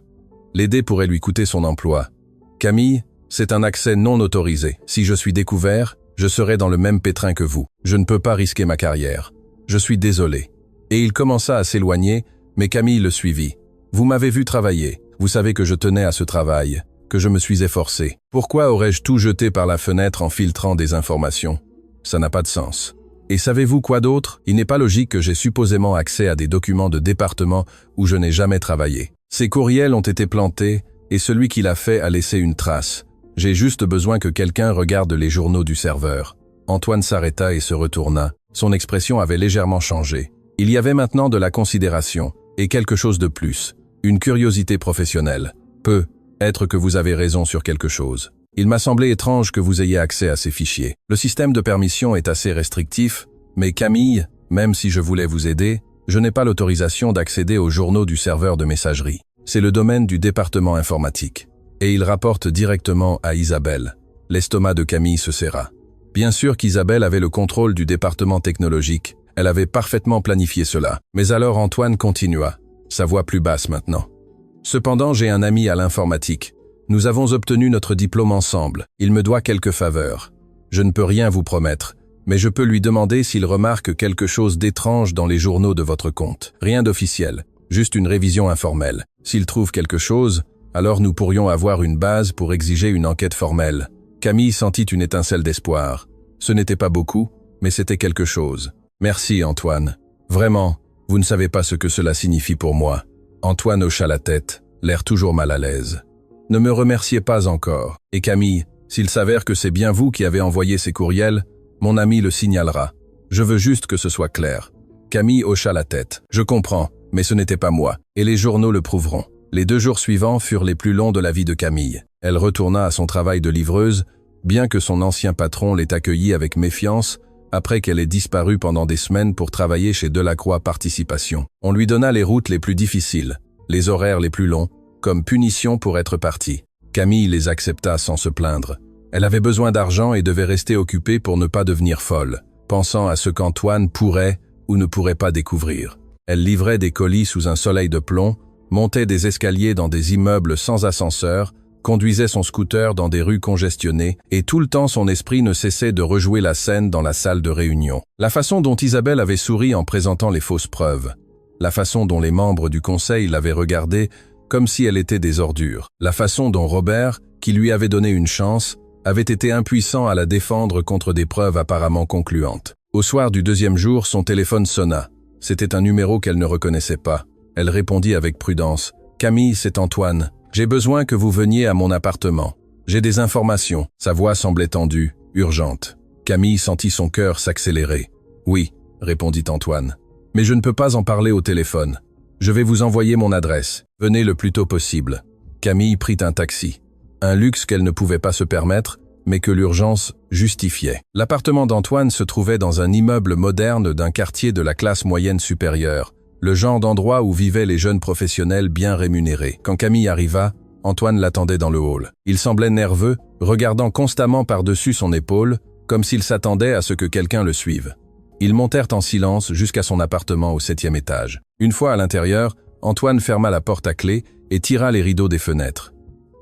L'aider pourrait lui coûter son emploi. « Camille, c'est un accès non autorisé. Si je suis découvert, je serai dans le même pétrin que vous. Je ne peux pas risquer ma carrière. Je suis désolé. » Et il commença à s'éloigner, mais Camille le suivit. « Vous m'avez vu travailler. Vous savez que je tenais à ce travail, que je me suis efforcé. Pourquoi aurais-je tout jeté par la fenêtre en filtrant des informations? Ça n'a pas de sens. Et savez-vous quoi d'autre? Il n'est pas logique que j'ai supposément accès à des documents de département où je n'ai jamais travaillé. Ces courriels ont été plantés et celui qui l'a fait a laissé une trace. J'ai juste besoin que quelqu'un regarde les journaux du serveur. » Antoine s'arrêta et se retourna. Son expression avait légèrement changé. Il y avait maintenant de la considération, et quelque chose de plus, une curiosité professionnelle. Peut-être que vous avez raison sur quelque chose. Il m'a semblé étrange que vous ayez accès à ces fichiers. Le système de permission est assez restrictif, mais Camille, même si je voulais vous aider, je n'ai pas l'autorisation d'accéder aux journaux du serveur de messagerie. C'est le domaine du département informatique. Et il rapporte directement à Isabelle. L'estomac de Camille se serra. Bien sûr qu'Isabelle avait le contrôle du département technologique. Elle avait parfaitement planifié cela. Mais alors Antoine continua, sa voix plus basse maintenant. « Cependant, j'ai un ami à l'informatique. Nous avons obtenu notre diplôme ensemble. Il me doit quelques faveurs. Je ne peux rien vous promettre, mais je peux lui demander s'il remarque quelque chose d'étrange dans les journaux de votre compte. Rien d'officiel, juste une révision informelle. S'il trouve quelque chose, alors nous pourrions avoir une base pour exiger une enquête formelle. » Camille sentit une étincelle d'espoir. Ce n'était pas beaucoup, mais c'était quelque chose. « Merci, Antoine. Vraiment, vous ne savez pas ce que cela signifie pour moi. » Antoine hocha la tête, l'air toujours mal à l'aise. « Ne me remerciez pas encore. Et Camille, s'il s'avère que c'est bien vous qui avez envoyé ces courriels, mon ami le signalera. Je veux juste que ce soit clair. » Camille hocha la tête. « Je comprends, mais ce n'était pas moi, et les journaux le prouveront. » Les 2 jours suivants furent les plus longs de la vie de Camille. Elle retourna à son travail de livreuse, bien que son ancien patron l'ait accueillie avec méfiance, après qu'elle ait disparu pendant des semaines pour travailler chez Delacroix Participation. On lui donna les routes les plus difficiles, les horaires les plus longs, comme punition pour être partie. Camille les accepta sans se plaindre. Elle avait besoin d'argent et devait rester occupée pour ne pas devenir folle, pensant à ce qu'Antoine pourrait ou ne pourrait pas découvrir. Elle livrait des colis sous un soleil de plomb, montait des escaliers dans des immeubles sans ascenseur, conduisait son scooter dans des rues congestionnées, et tout le temps son esprit ne cessait de rejouer la scène dans la salle de réunion. La façon dont Isabelle avait souri en présentant les fausses preuves. La façon dont les membres du conseil l'avaient regardée comme si elle était des ordures. La façon dont Robert, qui lui avait donné une chance, avait été impuissant à la défendre contre des preuves apparemment concluantes. Au soir du 2e jour, son téléphone sonna. C'était un numéro qu'elle ne reconnaissait pas. Elle répondit avec prudence. « Camille, c'est Antoine. J'ai besoin que vous veniez à mon appartement. J'ai des informations. » Sa voix semblait tendue, urgente. Camille sentit son cœur s'accélérer. « Oui, » répondit Antoine. « Mais je ne peux pas en parler au téléphone. Je vais vous envoyer mon adresse. Venez le plus tôt possible. » Camille prit un taxi. Un luxe qu'elle ne pouvait pas se permettre, mais que l'urgence justifiait. L'appartement d'Antoine se trouvait dans un immeuble moderne d'un quartier de la classe moyenne supérieure, le genre d'endroit où vivaient les jeunes professionnels bien rémunérés. Quand Camille arriva, Antoine l'attendait dans le hall. Il semblait nerveux, regardant constamment par-dessus son épaule, comme s'il s'attendait à ce que quelqu'un le suive. Ils montèrent en silence jusqu'à son appartement au 7e étage. Une fois à l'intérieur, Antoine ferma la porte à clé et tira les rideaux des fenêtres.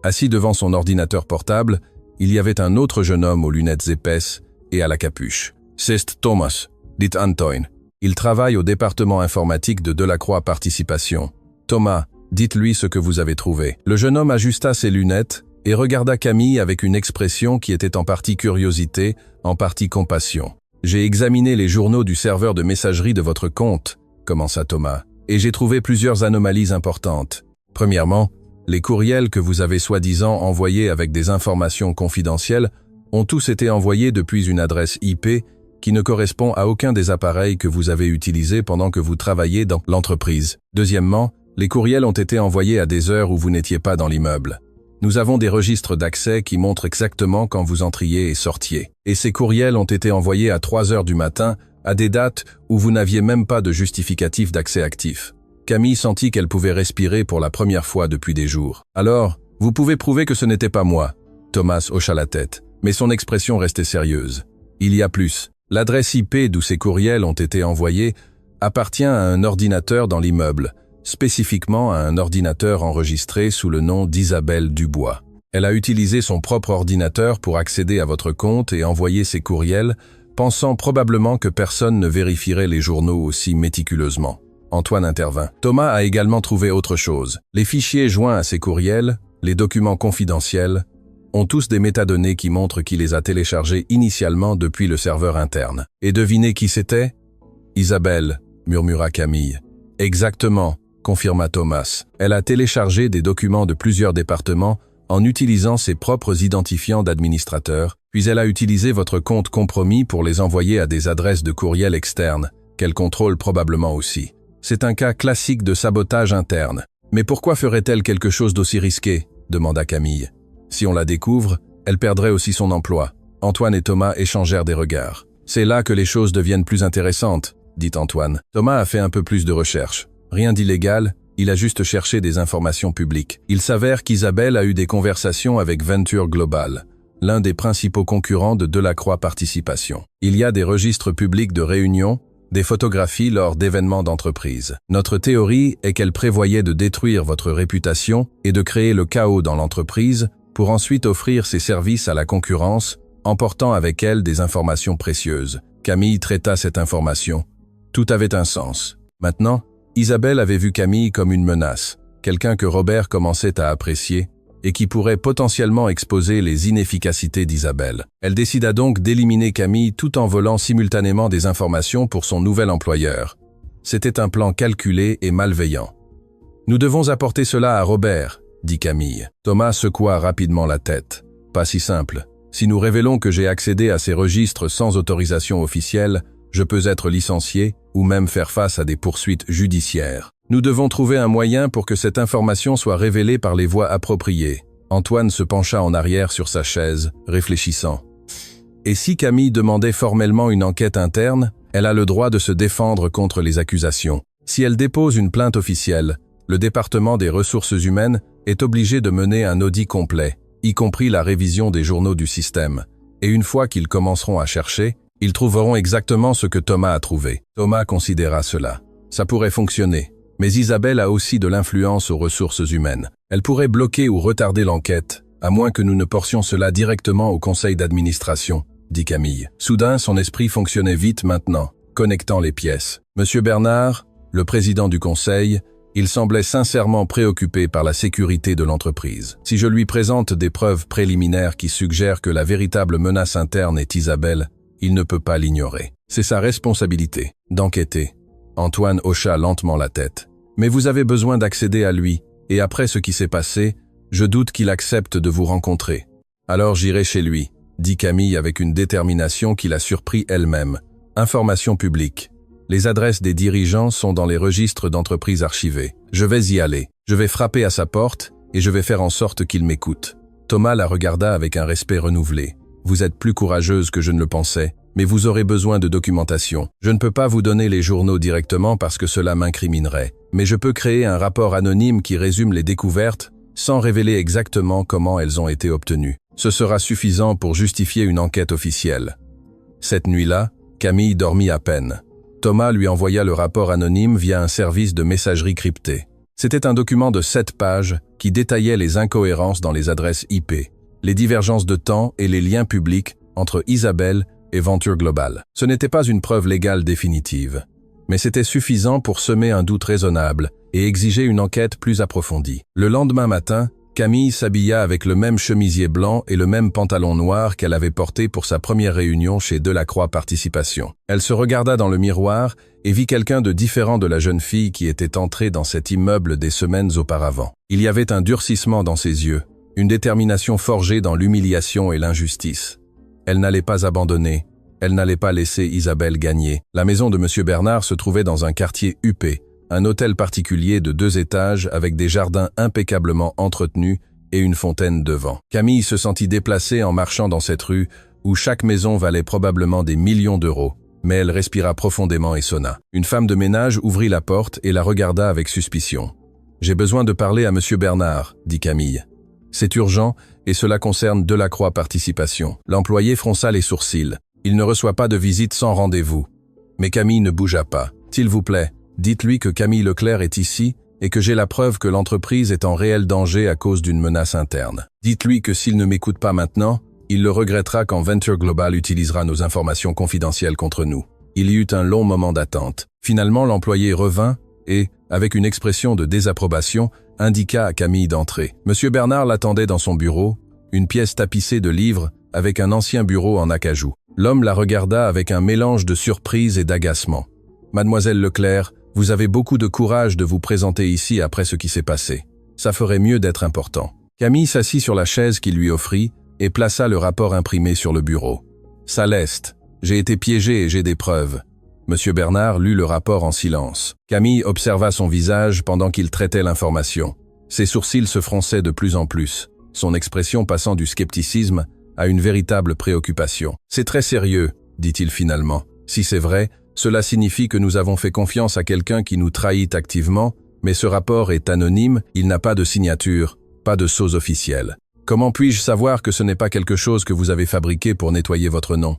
Assis devant son ordinateur portable, il y avait un autre jeune homme aux lunettes épaisses et à la capuche. « C'est Thomas, dit Antoine. Il travaille au département informatique de Delacroix Participation. Thomas, dites-lui ce que vous avez trouvé. » Le jeune homme ajusta ses lunettes et regarda Camille avec une expression qui était en partie curiosité, en partie compassion. J'ai examiné les journaux du serveur de messagerie de votre compte, commença Thomas, et j'ai trouvé plusieurs anomalies importantes. Premièrement, les courriels que vous avez soi-disant envoyés avec des informations confidentielles ont tous été envoyés depuis une adresse IP qui ne correspond à aucun des appareils que vous avez utilisés pendant que vous travaillez dans l'entreprise. Deuxièmement, les courriels ont été envoyés à des heures où vous n'étiez pas dans l'immeuble. Nous avons des registres d'accès qui montrent exactement quand vous entriez et sortiez. Et ces courriels ont été envoyés à 3 heures du matin, à des dates où vous n'aviez même pas de justificatif d'accès actif. Camille sentit qu'elle pouvait respirer pour la première fois depuis des jours. « Alors, vous pouvez prouver que ce n'était pas moi ?» Thomas hocha la tête, mais son expression restait sérieuse. « Il y a plus. L'adresse IP d'où ces courriels ont été envoyés appartient à un ordinateur dans l'immeuble, spécifiquement à un ordinateur enregistré sous le nom d'Isabelle Dubois. Elle a utilisé son propre ordinateur pour accéder à votre compte et envoyer ces courriels, pensant probablement que personne ne vérifierait les journaux aussi méticuleusement. Antoine intervint. Thomas a également trouvé autre chose. Les fichiers joints à ces courriels, les documents confidentiels, ont tous des métadonnées qui montrent qui les a téléchargés initialement depuis le serveur interne. Et devinez qui c'était ? Isabelle, murmura Camille. Exactement, confirma Thomas. Elle a téléchargé des documents de plusieurs départements en utilisant ses propres identifiants d'administrateur, puis elle a utilisé votre compte compromis pour les envoyer à des adresses de courriel externes, qu'elle contrôle probablement aussi. C'est un cas classique de sabotage interne. Mais pourquoi ferait-elle quelque chose d'aussi risqué ? Demanda Camille. Si on la découvre, elle perdrait aussi son emploi. Antoine et Thomas échangèrent des regards. C'est là que les choses deviennent plus intéressantes, dit Antoine. Thomas a fait un peu plus de recherches. Rien d'illégal, il a juste cherché des informations publiques. Il s'avère qu'Isabelle a eu des conversations avec Venture Global, l'un des principaux concurrents de Delacroix Participation. Il y a des registres publics de réunions, des photographies lors d'événements d'entreprise. Notre théorie est qu'elle prévoyait de détruire votre réputation et de créer le chaos dans l'entreprise pour ensuite offrir ses services à la concurrence, emportant avec elle des informations précieuses. Camille traita cette information. Tout avait un sens. Maintenant, Isabelle avait vu Camille comme une menace, quelqu'un que Robert commençait à apprécier et qui pourrait potentiellement exposer les inefficacités d'Isabelle. Elle décida donc d'éliminer Camille tout en volant simultanément des informations pour son nouvel employeur. C'était un plan calculé et malveillant. « Nous devons apporter cela à Robert », dit Camille. Thomas secoua rapidement la tête. « Pas si simple. Si nous révélons que j'ai accédé à ces registres sans autorisation officielle, je peux être licencié ou même faire face à des poursuites judiciaires. Nous devons trouver un moyen pour que cette information soit révélée par les voies appropriées. » Antoine se pencha en arrière sur sa chaise, réfléchissant. « Et si Camille demandait formellement une enquête interne, elle a le droit de se défendre contre les accusations. Si elle dépose une plainte officielle, le département des ressources humaines est obligé de mener un audit complet, y compris la révision des journaux du système. Et une fois qu'ils commenceront à chercher, ils trouveront exactement ce que Thomas a trouvé. » Thomas considéra cela. Ça pourrait fonctionner. Mais Isabelle a aussi de l'influence aux ressources humaines. Elle pourrait bloquer ou retarder l'enquête, à moins que nous ne portions cela directement au conseil d'administration, dit Camille. Soudain, son esprit fonctionnait vite maintenant, connectant les pièces. Monsieur Bernard, le président du conseil, il semblait sincèrement préoccupé par la sécurité de l'entreprise. Si je lui présente des preuves préliminaires qui suggèrent que la véritable menace interne est Isabelle, il ne peut pas l'ignorer. C'est sa responsabilité d'enquêter. Antoine hocha lentement la tête. Mais vous avez besoin d'accéder à lui, et après ce qui s'est passé, je doute qu'il accepte de vous rencontrer. Alors j'irai chez lui, dit Camille avec une détermination qui la surprit elle-même. Information publique. Les adresses des dirigeants sont dans les registres d'entreprises archivés. Je vais y aller. Je vais frapper à sa porte, et je vais faire en sorte qu'il m'écoute. Thomas la regarda avec un respect renouvelé. Vous êtes plus courageuse que je ne le pensais, mais vous aurez besoin de documentation. Je ne peux pas vous donner les journaux directement parce que cela m'incriminerait, mais je peux créer un rapport anonyme qui résume les découvertes sans révéler exactement comment elles ont été obtenues. Ce sera suffisant pour justifier une enquête officielle. Cette nuit-là, Camille dormit à peine. Thomas lui envoya le rapport anonyme via un service de messagerie cryptée. C'était un document de 7 pages qui détaillait les incohérences dans les adresses IP, les divergences de temps et les liens publics entre Isabelle et Venture Global. Ce n'était pas une preuve légale définitive, mais c'était suffisant pour semer un doute raisonnable et exiger une enquête plus approfondie. Le lendemain matin, Camille s'habilla avec le même chemisier blanc et le même pantalon noir qu'elle avait porté pour sa première réunion chez Delacroix Participation. Elle se regarda dans le miroir et vit quelqu'un de différent de la jeune fille qui était entrée dans cet immeuble des semaines auparavant. Il y avait un durcissement dans ses yeux, une détermination forgée dans l'humiliation et l'injustice. Elle n'allait pas abandonner, elle n'allait pas laisser Isabelle gagner. La maison de M. Bernard se trouvait dans un quartier huppé, un hôtel particulier de 2 étages avec des jardins impeccablement entretenus et une fontaine devant. Camille se sentit déplacée en marchant dans cette rue où chaque maison valait probablement des millions d'euros, mais elle respira profondément et sonna. Une femme de ménage ouvrit la porte et la regarda avec suspicion. « J'ai besoin de parler à M. Bernard, » dit Camille. « C'est urgent et cela concerne Delacroix Participation. » L'employé fronça les sourcils. « Il ne reçoit pas de visite sans rendez-vous. » Mais Camille ne bougea pas. « S'il vous plaît, dites-lui que Camille Leclerc est ici et que j'ai la preuve que l'entreprise est en réel danger à cause d'une menace interne. Dites-lui que s'il ne m'écoute pas maintenant, il le regrettera quand Venture Global utilisera nos informations confidentielles contre nous. » Il y eut un long moment d'attente. Finalement, l'employé revint et, avec une expression de désapprobation, indiqua à Camille d'entrer. M. Bernard l'attendait dans son bureau, une pièce tapissée de livres avec un ancien bureau en acajou. L'homme la regarda avec un mélange de surprise et d'agacement. « Mademoiselle Leclerc, vous avez beaucoup de courage de vous présenter ici après ce qui s'est passé. Ça ferait mieux d'être important. » Camille s'assit sur la chaise qu'il lui offrit et plaça le rapport imprimé sur le bureau. « Ça leste. J'ai été piégé et j'ai des preuves. » M. Bernard lut le rapport en silence. Camille observa son visage pendant qu'il traitait l'information. Ses sourcils se fronçaient de plus en plus, son expression passant du scepticisme à une véritable préoccupation. « C'est très sérieux, » dit-il finalement. « Si c'est vrai, cela signifie que nous avons fait confiance à quelqu'un qui nous trahit activement, mais ce rapport est anonyme, il n'a pas de signature, pas de sceaux officiels. Comment puis-je savoir que ce n'est pas quelque chose que vous avez fabriqué pour nettoyer votre nom ? »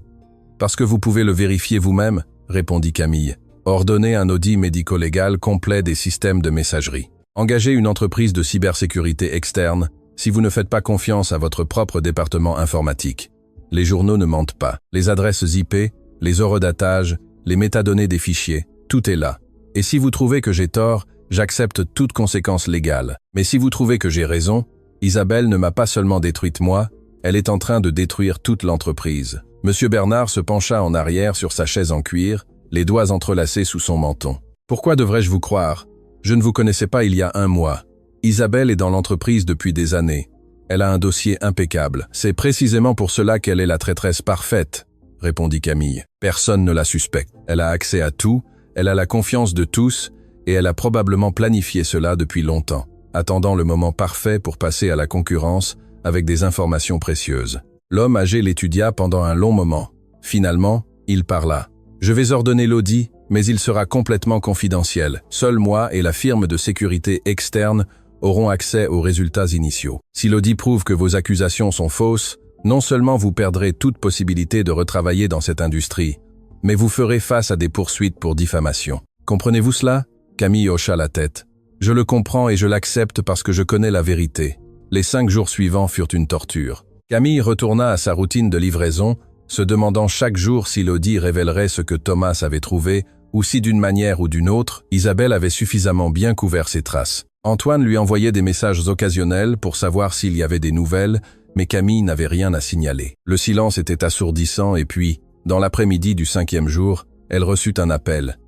« Parce que vous pouvez le vérifier vous-même, » répondit Camille. « Ordonnez un audit médico-légal complet des systèmes de messagerie. Engagez une entreprise de cybersécurité externe si vous ne faites pas confiance à votre propre département informatique. Les journaux ne mentent pas. Les adresses IP, les horodatage, les métadonnées des fichiers, tout est là. Et si vous trouvez que j'ai tort, j'accepte toute conséquence légale. Mais si vous trouvez que j'ai raison, Isabelle ne m'a pas seulement détruite moi, elle est en train de détruire toute l'entreprise. » M. Bernard se pencha en arrière sur sa chaise en cuir, les doigts entrelacés sous son menton. « Pourquoi devrais-je vous croire ? Je ne vous connaissais pas il y a 1 mois. Isabelle est dans l'entreprise depuis des années. Elle a un dossier impeccable. C'est précisément pour cela qu'elle est la traîtresse parfaite, » répondit Camille. « Personne ne la suspecte. Elle a accès à tout, elle a la confiance de tous, et elle a probablement planifié cela depuis longtemps, attendant le moment parfait pour passer à la concurrence avec des informations précieuses. » L'homme âgé l'étudia pendant un long moment. Finalement, il parla. « Je vais ordonner l'audit, mais il sera complètement confidentiel. Seul moi et la firme de sécurité externe auront accès aux résultats initiaux. Si l'audit prouve que vos accusations sont fausses, non seulement vous perdrez toute possibilité de retravailler dans cette industrie, mais vous ferez face à des poursuites pour diffamation. Comprenez-vous cela ?» Camille hocha la tête. « Je le comprends et je l'accepte parce que je connais la vérité. » Les 5 jours suivants furent une torture. Camille retourna à sa routine de livraison, se demandant chaque jour si l'audit révélerait ce que Thomas avait trouvé, ou si d'une manière ou d'une autre, Isabelle avait suffisamment bien couvert ses traces. Antoine lui envoyait des messages occasionnels pour savoir s'il y avait des nouvelles, mais Camille n'avait rien à signaler. Le silence était assourdissant et puis, dans l'après-midi du 5e jour, elle reçut un appel.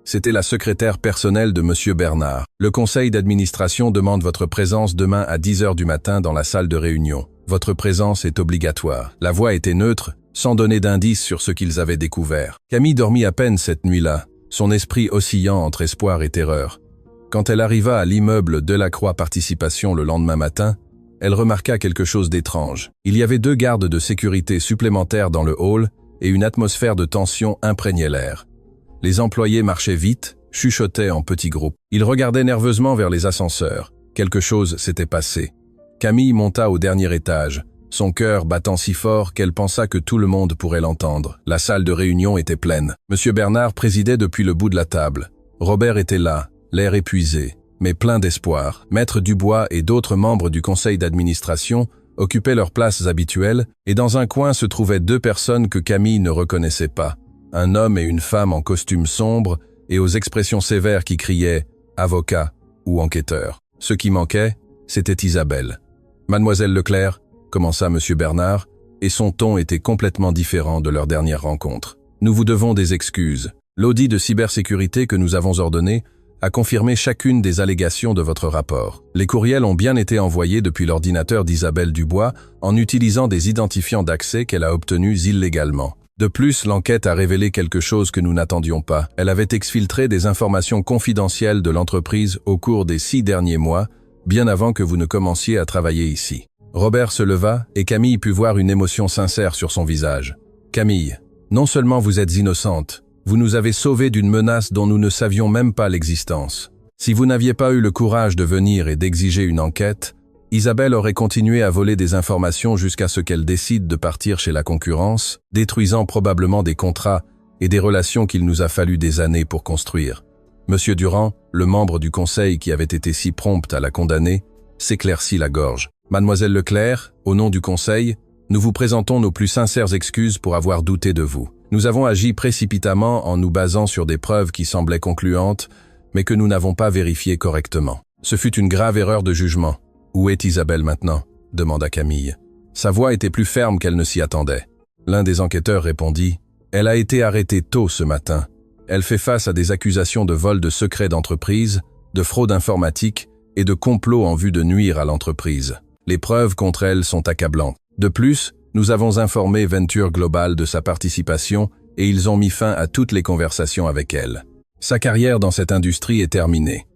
C'était la secrétaire personnelle de M. Bernard. « Le conseil d'administration demande votre présence demain à 10h du matin dans la salle de réunion. Votre présence est obligatoire. » La voix était neutre, sans donner d'indice sur ce qu'ils avaient découvert. Camille dormit à peine cette nuit-là, son esprit oscillant entre espoir et terreur. Quand elle arriva à l'immeuble Delacroix Participation le lendemain matin, elle remarqua quelque chose d'étrange. Il y avait 2 gardes de sécurité supplémentaires dans le hall et une atmosphère de tension imprégnait l'air. Les employés marchaient vite, chuchotaient en petits groupes. Ils regardaient nerveusement vers les ascenseurs. Quelque chose s'était passé. Camille monta au dernier étage, son cœur battant si fort qu'elle pensa que tout le monde pourrait l'entendre. La salle de réunion était pleine. M. Bernard présidait depuis le bout de la table. Robert était là, l'air épuisé, mais plein d'espoir. Maître Dubois et d'autres membres du conseil d'administration occupaient leurs places habituelles, et dans un coin se trouvaient 2 personnes que Camille ne reconnaissait pas. Un homme et une femme en costume sombre et aux expressions sévères qui criaient « avocat » ou « enquêteur ». Ce qui manquait, c'était Isabelle. Mademoiselle Leclerc, commença M. Bernard, et son ton était complètement différent de leur dernière rencontre. Nous vous devons des excuses. L'audit de cybersécurité que nous avons ordonné a confirmé chacune des allégations de votre rapport. Les courriels ont bien été envoyés depuis l'ordinateur d'Isabelle Dubois en utilisant des identifiants d'accès qu'elle a obtenus illégalement. De plus, l'enquête a révélé quelque chose que nous n'attendions pas. Elle avait exfiltré des informations confidentielles de l'entreprise au cours des 6 derniers mois, bien avant que vous ne commenciez à travailler ici. Robert se leva et Camille put voir une émotion sincère sur son visage. Camille, non seulement vous êtes innocente, vous nous avez sauvés d'une menace dont nous ne savions même pas l'existence. Si vous n'aviez pas eu le courage de venir et d'exiger une enquête, Isabelle aurait continué à voler des informations jusqu'à ce qu'elle décide de partir chez la concurrence, détruisant probablement des contrats et des relations qu'il nous a fallu des années pour construire. Monsieur Durand, le membre du conseil qui avait été si prompt à la condamner, s'éclaircit la gorge. Mademoiselle Leclerc, au nom du conseil, nous vous présentons nos plus sincères excuses pour avoir douté de vous. Nous avons agi précipitamment en nous basant sur des preuves qui semblaient concluantes, mais que nous n'avons pas vérifiées correctement. Ce fut une grave erreur de jugement. Où est Isabelle maintenant ? Demanda Camille. Sa voix était plus ferme qu'elle ne s'y attendait. L'un des enquêteurs répondit « Elle a été arrêtée tôt ce matin. Elle fait face à des accusations de vol de secrets d'entreprise, de fraude informatique et de complot en vue de nuire à l'entreprise. Les preuves contre elle sont accablantes. De plus, nous avons informé Venture Global de sa participation et ils ont mis fin à toutes les conversations avec elle. Sa carrière dans cette industrie est terminée. »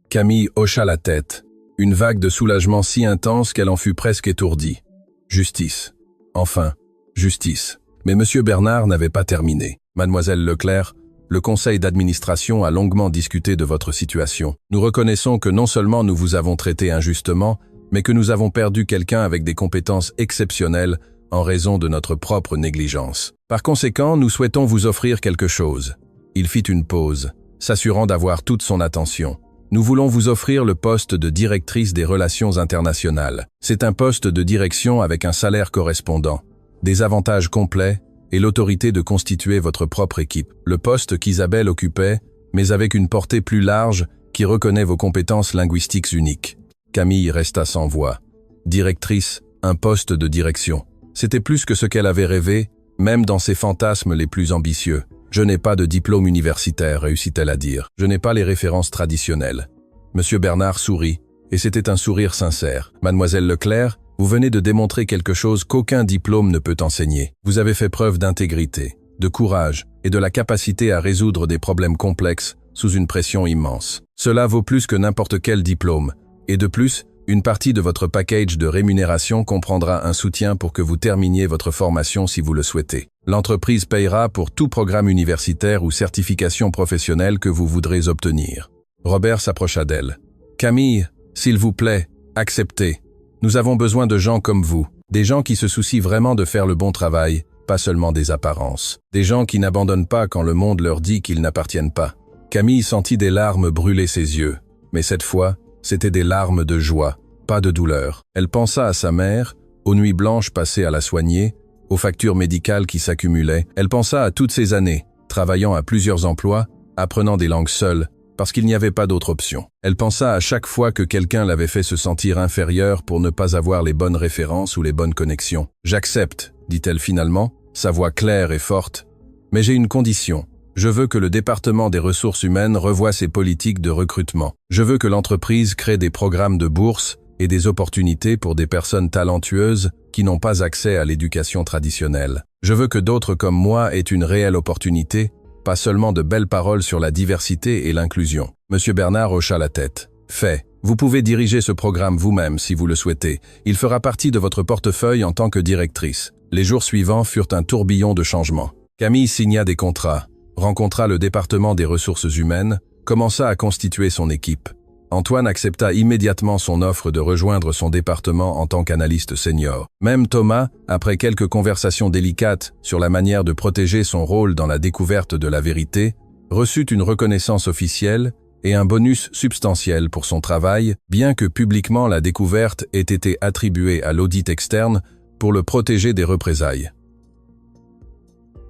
Camille hocha la tête, une vague de soulagement si intense qu'elle en fut presque étourdie. Justice. Enfin, justice. Mais M. Bernard n'avait pas terminé. Mademoiselle Leclerc, le conseil d'administration a longuement discuté de votre situation. Nous reconnaissons que non seulement nous vous avons traité injustement, mais que nous avons perdu quelqu'un avec des compétences exceptionnelles en raison de notre propre négligence. Par conséquent, nous souhaitons vous offrir quelque chose. Il fit une pause, s'assurant d'avoir toute son attention. Nous voulons vous offrir le poste de directrice des relations internationales. C'est un poste de direction avec un salaire correspondant, des avantages complets et l'autorité de constituer votre propre équipe. Le poste qu'Isabelle occupait, mais avec une portée plus large qui reconnaît vos compétences linguistiques uniques. Camille resta sans voix. Directrice, un poste de direction. C'était plus que ce qu'elle avait rêvé, même dans ses fantasmes les plus ambitieux. Je n'ai pas de diplôme universitaire, réussit-elle à dire. Je n'ai pas les références traditionnelles. Monsieur Bernard sourit, et c'était un sourire sincère. Mademoiselle Leclerc, vous venez de démontrer quelque chose qu'aucun diplôme ne peut enseigner. Vous avez fait preuve d'intégrité, de courage et de la capacité à résoudre des problèmes complexes sous une pression immense. Cela vaut plus que n'importe quel diplôme. Et de plus, une partie de votre package de rémunération comprendra un soutien pour que vous terminiez votre formation si vous le souhaitez. L'entreprise payera pour tout programme universitaire ou certification professionnelle que vous voudrez obtenir. Robert s'approcha d'elle. Camille, s'il vous plaît, acceptez. Nous avons besoin de gens comme vous, des gens qui se soucient vraiment de faire le bon travail, pas seulement des apparences. Des gens qui n'abandonnent pas quand le monde leur dit qu'ils n'appartiennent pas. Camille sentit des larmes brûler ses yeux, mais cette fois, c'était des larmes de joie, pas de douleur. Elle pensa à sa mère, aux nuits blanches passées à la soigner, aux factures médicales qui s'accumulaient. Elle pensa à toutes ces années, travaillant à plusieurs emplois, apprenant des langues seule, parce qu'il n'y avait pas d'autre option. Elle pensa à chaque fois que quelqu'un l'avait fait se sentir inférieur pour ne pas avoir les bonnes références ou les bonnes connexions. « J'accepte », dit-elle finalement, sa voix claire et forte. « Mais j'ai une condition. Je veux que le département des ressources humaines revoie ses politiques de recrutement. Je veux que l'entreprise crée des programmes de bourse et des opportunités pour des personnes talentueuses qui n'ont pas accès à l'éducation traditionnelle. Je veux que d'autres comme moi aient une réelle opportunité, pas seulement de belles paroles sur la diversité et l'inclusion. » Monsieur Bernard hocha la tête. « Fait. Vous pouvez diriger ce programme vous-même si vous le souhaitez. Il fera partie de votre portefeuille en tant que directrice. » Les jours suivants furent un tourbillon de changements. Camille signa des contrats, rencontra le département des ressources humaines, commença à constituer son équipe. Antoine accepta immédiatement son offre de rejoindre son département en tant qu'analyste senior. Même Thomas, après quelques conversations délicates sur la manière de protéger son rôle dans la découverte de la vérité, reçut une reconnaissance officielle et un bonus substantiel pour son travail, bien que publiquement la découverte ait été attribuée à l'audit externe pour le protéger des représailles.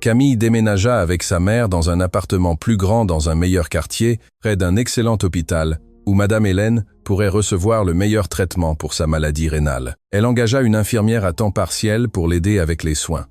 Camille déménagea avec sa mère dans un appartement plus grand dans un meilleur quartier, près d'un excellent hôpital, où Madame Hélène pourrait recevoir le meilleur traitement pour sa maladie rénale. Elle engagea une infirmière à temps partiel pour l'aider avec les soins.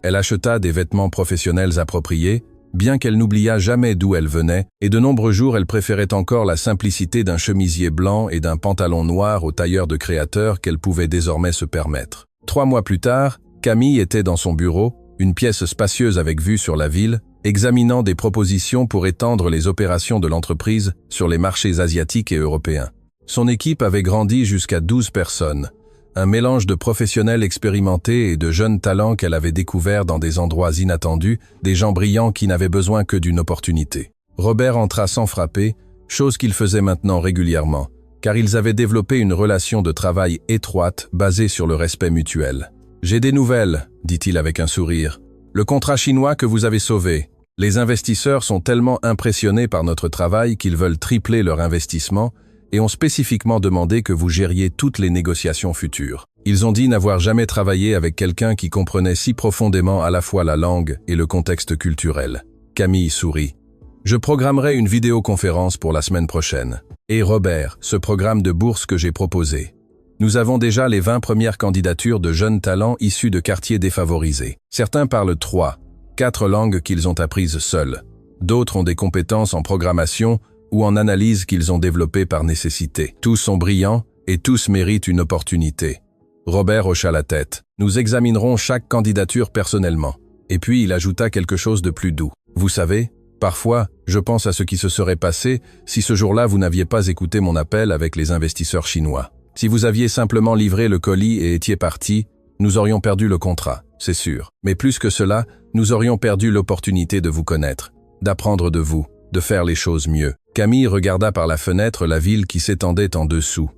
Elle acheta des vêtements professionnels appropriés, bien qu'elle n'oubliât jamais d'où elle venait, et de nombreux jours elle préférait encore la simplicité d'un chemisier blanc et d'un pantalon noir au tailleur de créateur qu'elle pouvait désormais se permettre. 3 mois plus tard, Camille était dans son bureau, une pièce spacieuse avec vue sur la ville, examinant des propositions pour étendre les opérations de l'entreprise sur les marchés asiatiques et européens. Son équipe avait grandi jusqu'à 12 personnes, un mélange de professionnels expérimentés et de jeunes talents qu'elle avait découverts dans des endroits inattendus, des gens brillants qui n'avaient besoin que d'une opportunité. Robert entra sans frapper, chose qu'il faisait maintenant régulièrement, car ils avaient développé une relation de travail étroite basée sur le respect mutuel. « J'ai des nouvelles », dit-il avec un sourire. « Le contrat chinois que vous avez sauvé. Les investisseurs sont tellement impressionnés par notre travail qu'ils veulent tripler leur investissement et ont spécifiquement demandé que vous gériez toutes les négociations futures. Ils ont dit n'avoir jamais travaillé avec quelqu'un qui comprenait si profondément à la fois la langue et le contexte culturel. » Camille sourit. « Je programmerai une vidéoconférence pour la semaine prochaine. Et Robert, ce programme de bourse que j'ai proposé. Nous avons déjà les 20 premières candidatures de jeunes talents issus de quartiers défavorisés. Certains parlent 3, 4 langues qu'ils ont apprises seuls. D'autres ont des compétences en programmation ou en analyse qu'ils ont développées par nécessité. Tous sont brillants et tous méritent une opportunité. » Robert hocha la tête. « Nous examinerons chaque candidature personnellement. » Et puis il ajouta quelque chose de plus doux. « Vous savez, parfois, je pense à ce qui se serait passé si ce jour-là vous n'aviez pas écouté mon appel avec les investisseurs chinois. Si vous aviez simplement livré le colis et étiez parti, nous aurions perdu le contrat, c'est sûr. Mais plus que cela, nous aurions perdu l'opportunité de vous connaître, d'apprendre de vous, de faire les choses mieux. » Camille regarda par la fenêtre la ville qui s'étendait en dessous.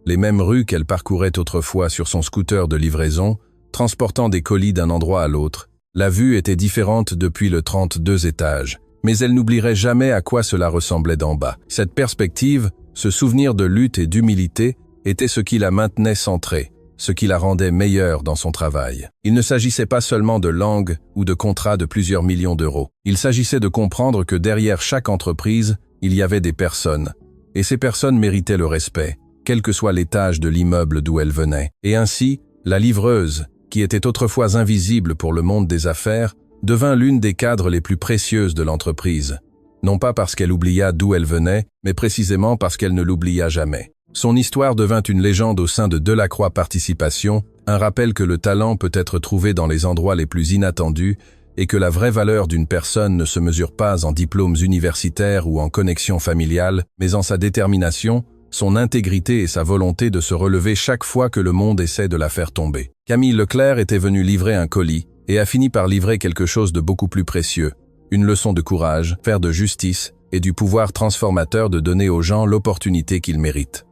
Les mêmes rues qu'elle parcourait autrefois sur son scooter de livraison, transportant des colis d'un endroit à l'autre. La vue était différente depuis le 32 étages, mais elle n'oublierait jamais à quoi cela ressemblait d'en bas. Cette perspective, ce souvenir de lutte et d'humilité, était ce qui la maintenait centrée, ce qui la rendait meilleure dans son travail. Il ne s'agissait pas seulement de langue ou de contrats de plusieurs millions d'euros. Il s'agissait de comprendre que derrière chaque entreprise, il y avait des personnes, et ces personnes méritaient le respect, quel que soit l'étage de l'immeuble d'où elles venaient. Et ainsi, la livreuse, qui était autrefois invisible pour le monde des affaires, devint l'une des cadres les plus précieuses de l'entreprise, non pas parce qu'elle oublia d'où elle venait, mais précisément parce qu'elle ne l'oublia jamais. Son histoire devint une légende au sein de Delacroix Participation, un rappel que le talent peut être trouvé dans les endroits les plus inattendus et que la vraie valeur d'une personne ne se mesure pas en diplômes universitaires ou en connexions familiales, mais en sa détermination, son intégrité et sa volonté de se relever chaque fois que le monde essaie de la faire tomber. Camille Leclerc était venue livrer un colis et a fini par livrer quelque chose de beaucoup plus précieux, une leçon de courage, faire de justice et du pouvoir transformateur de donner aux gens l'opportunité qu'ils méritent.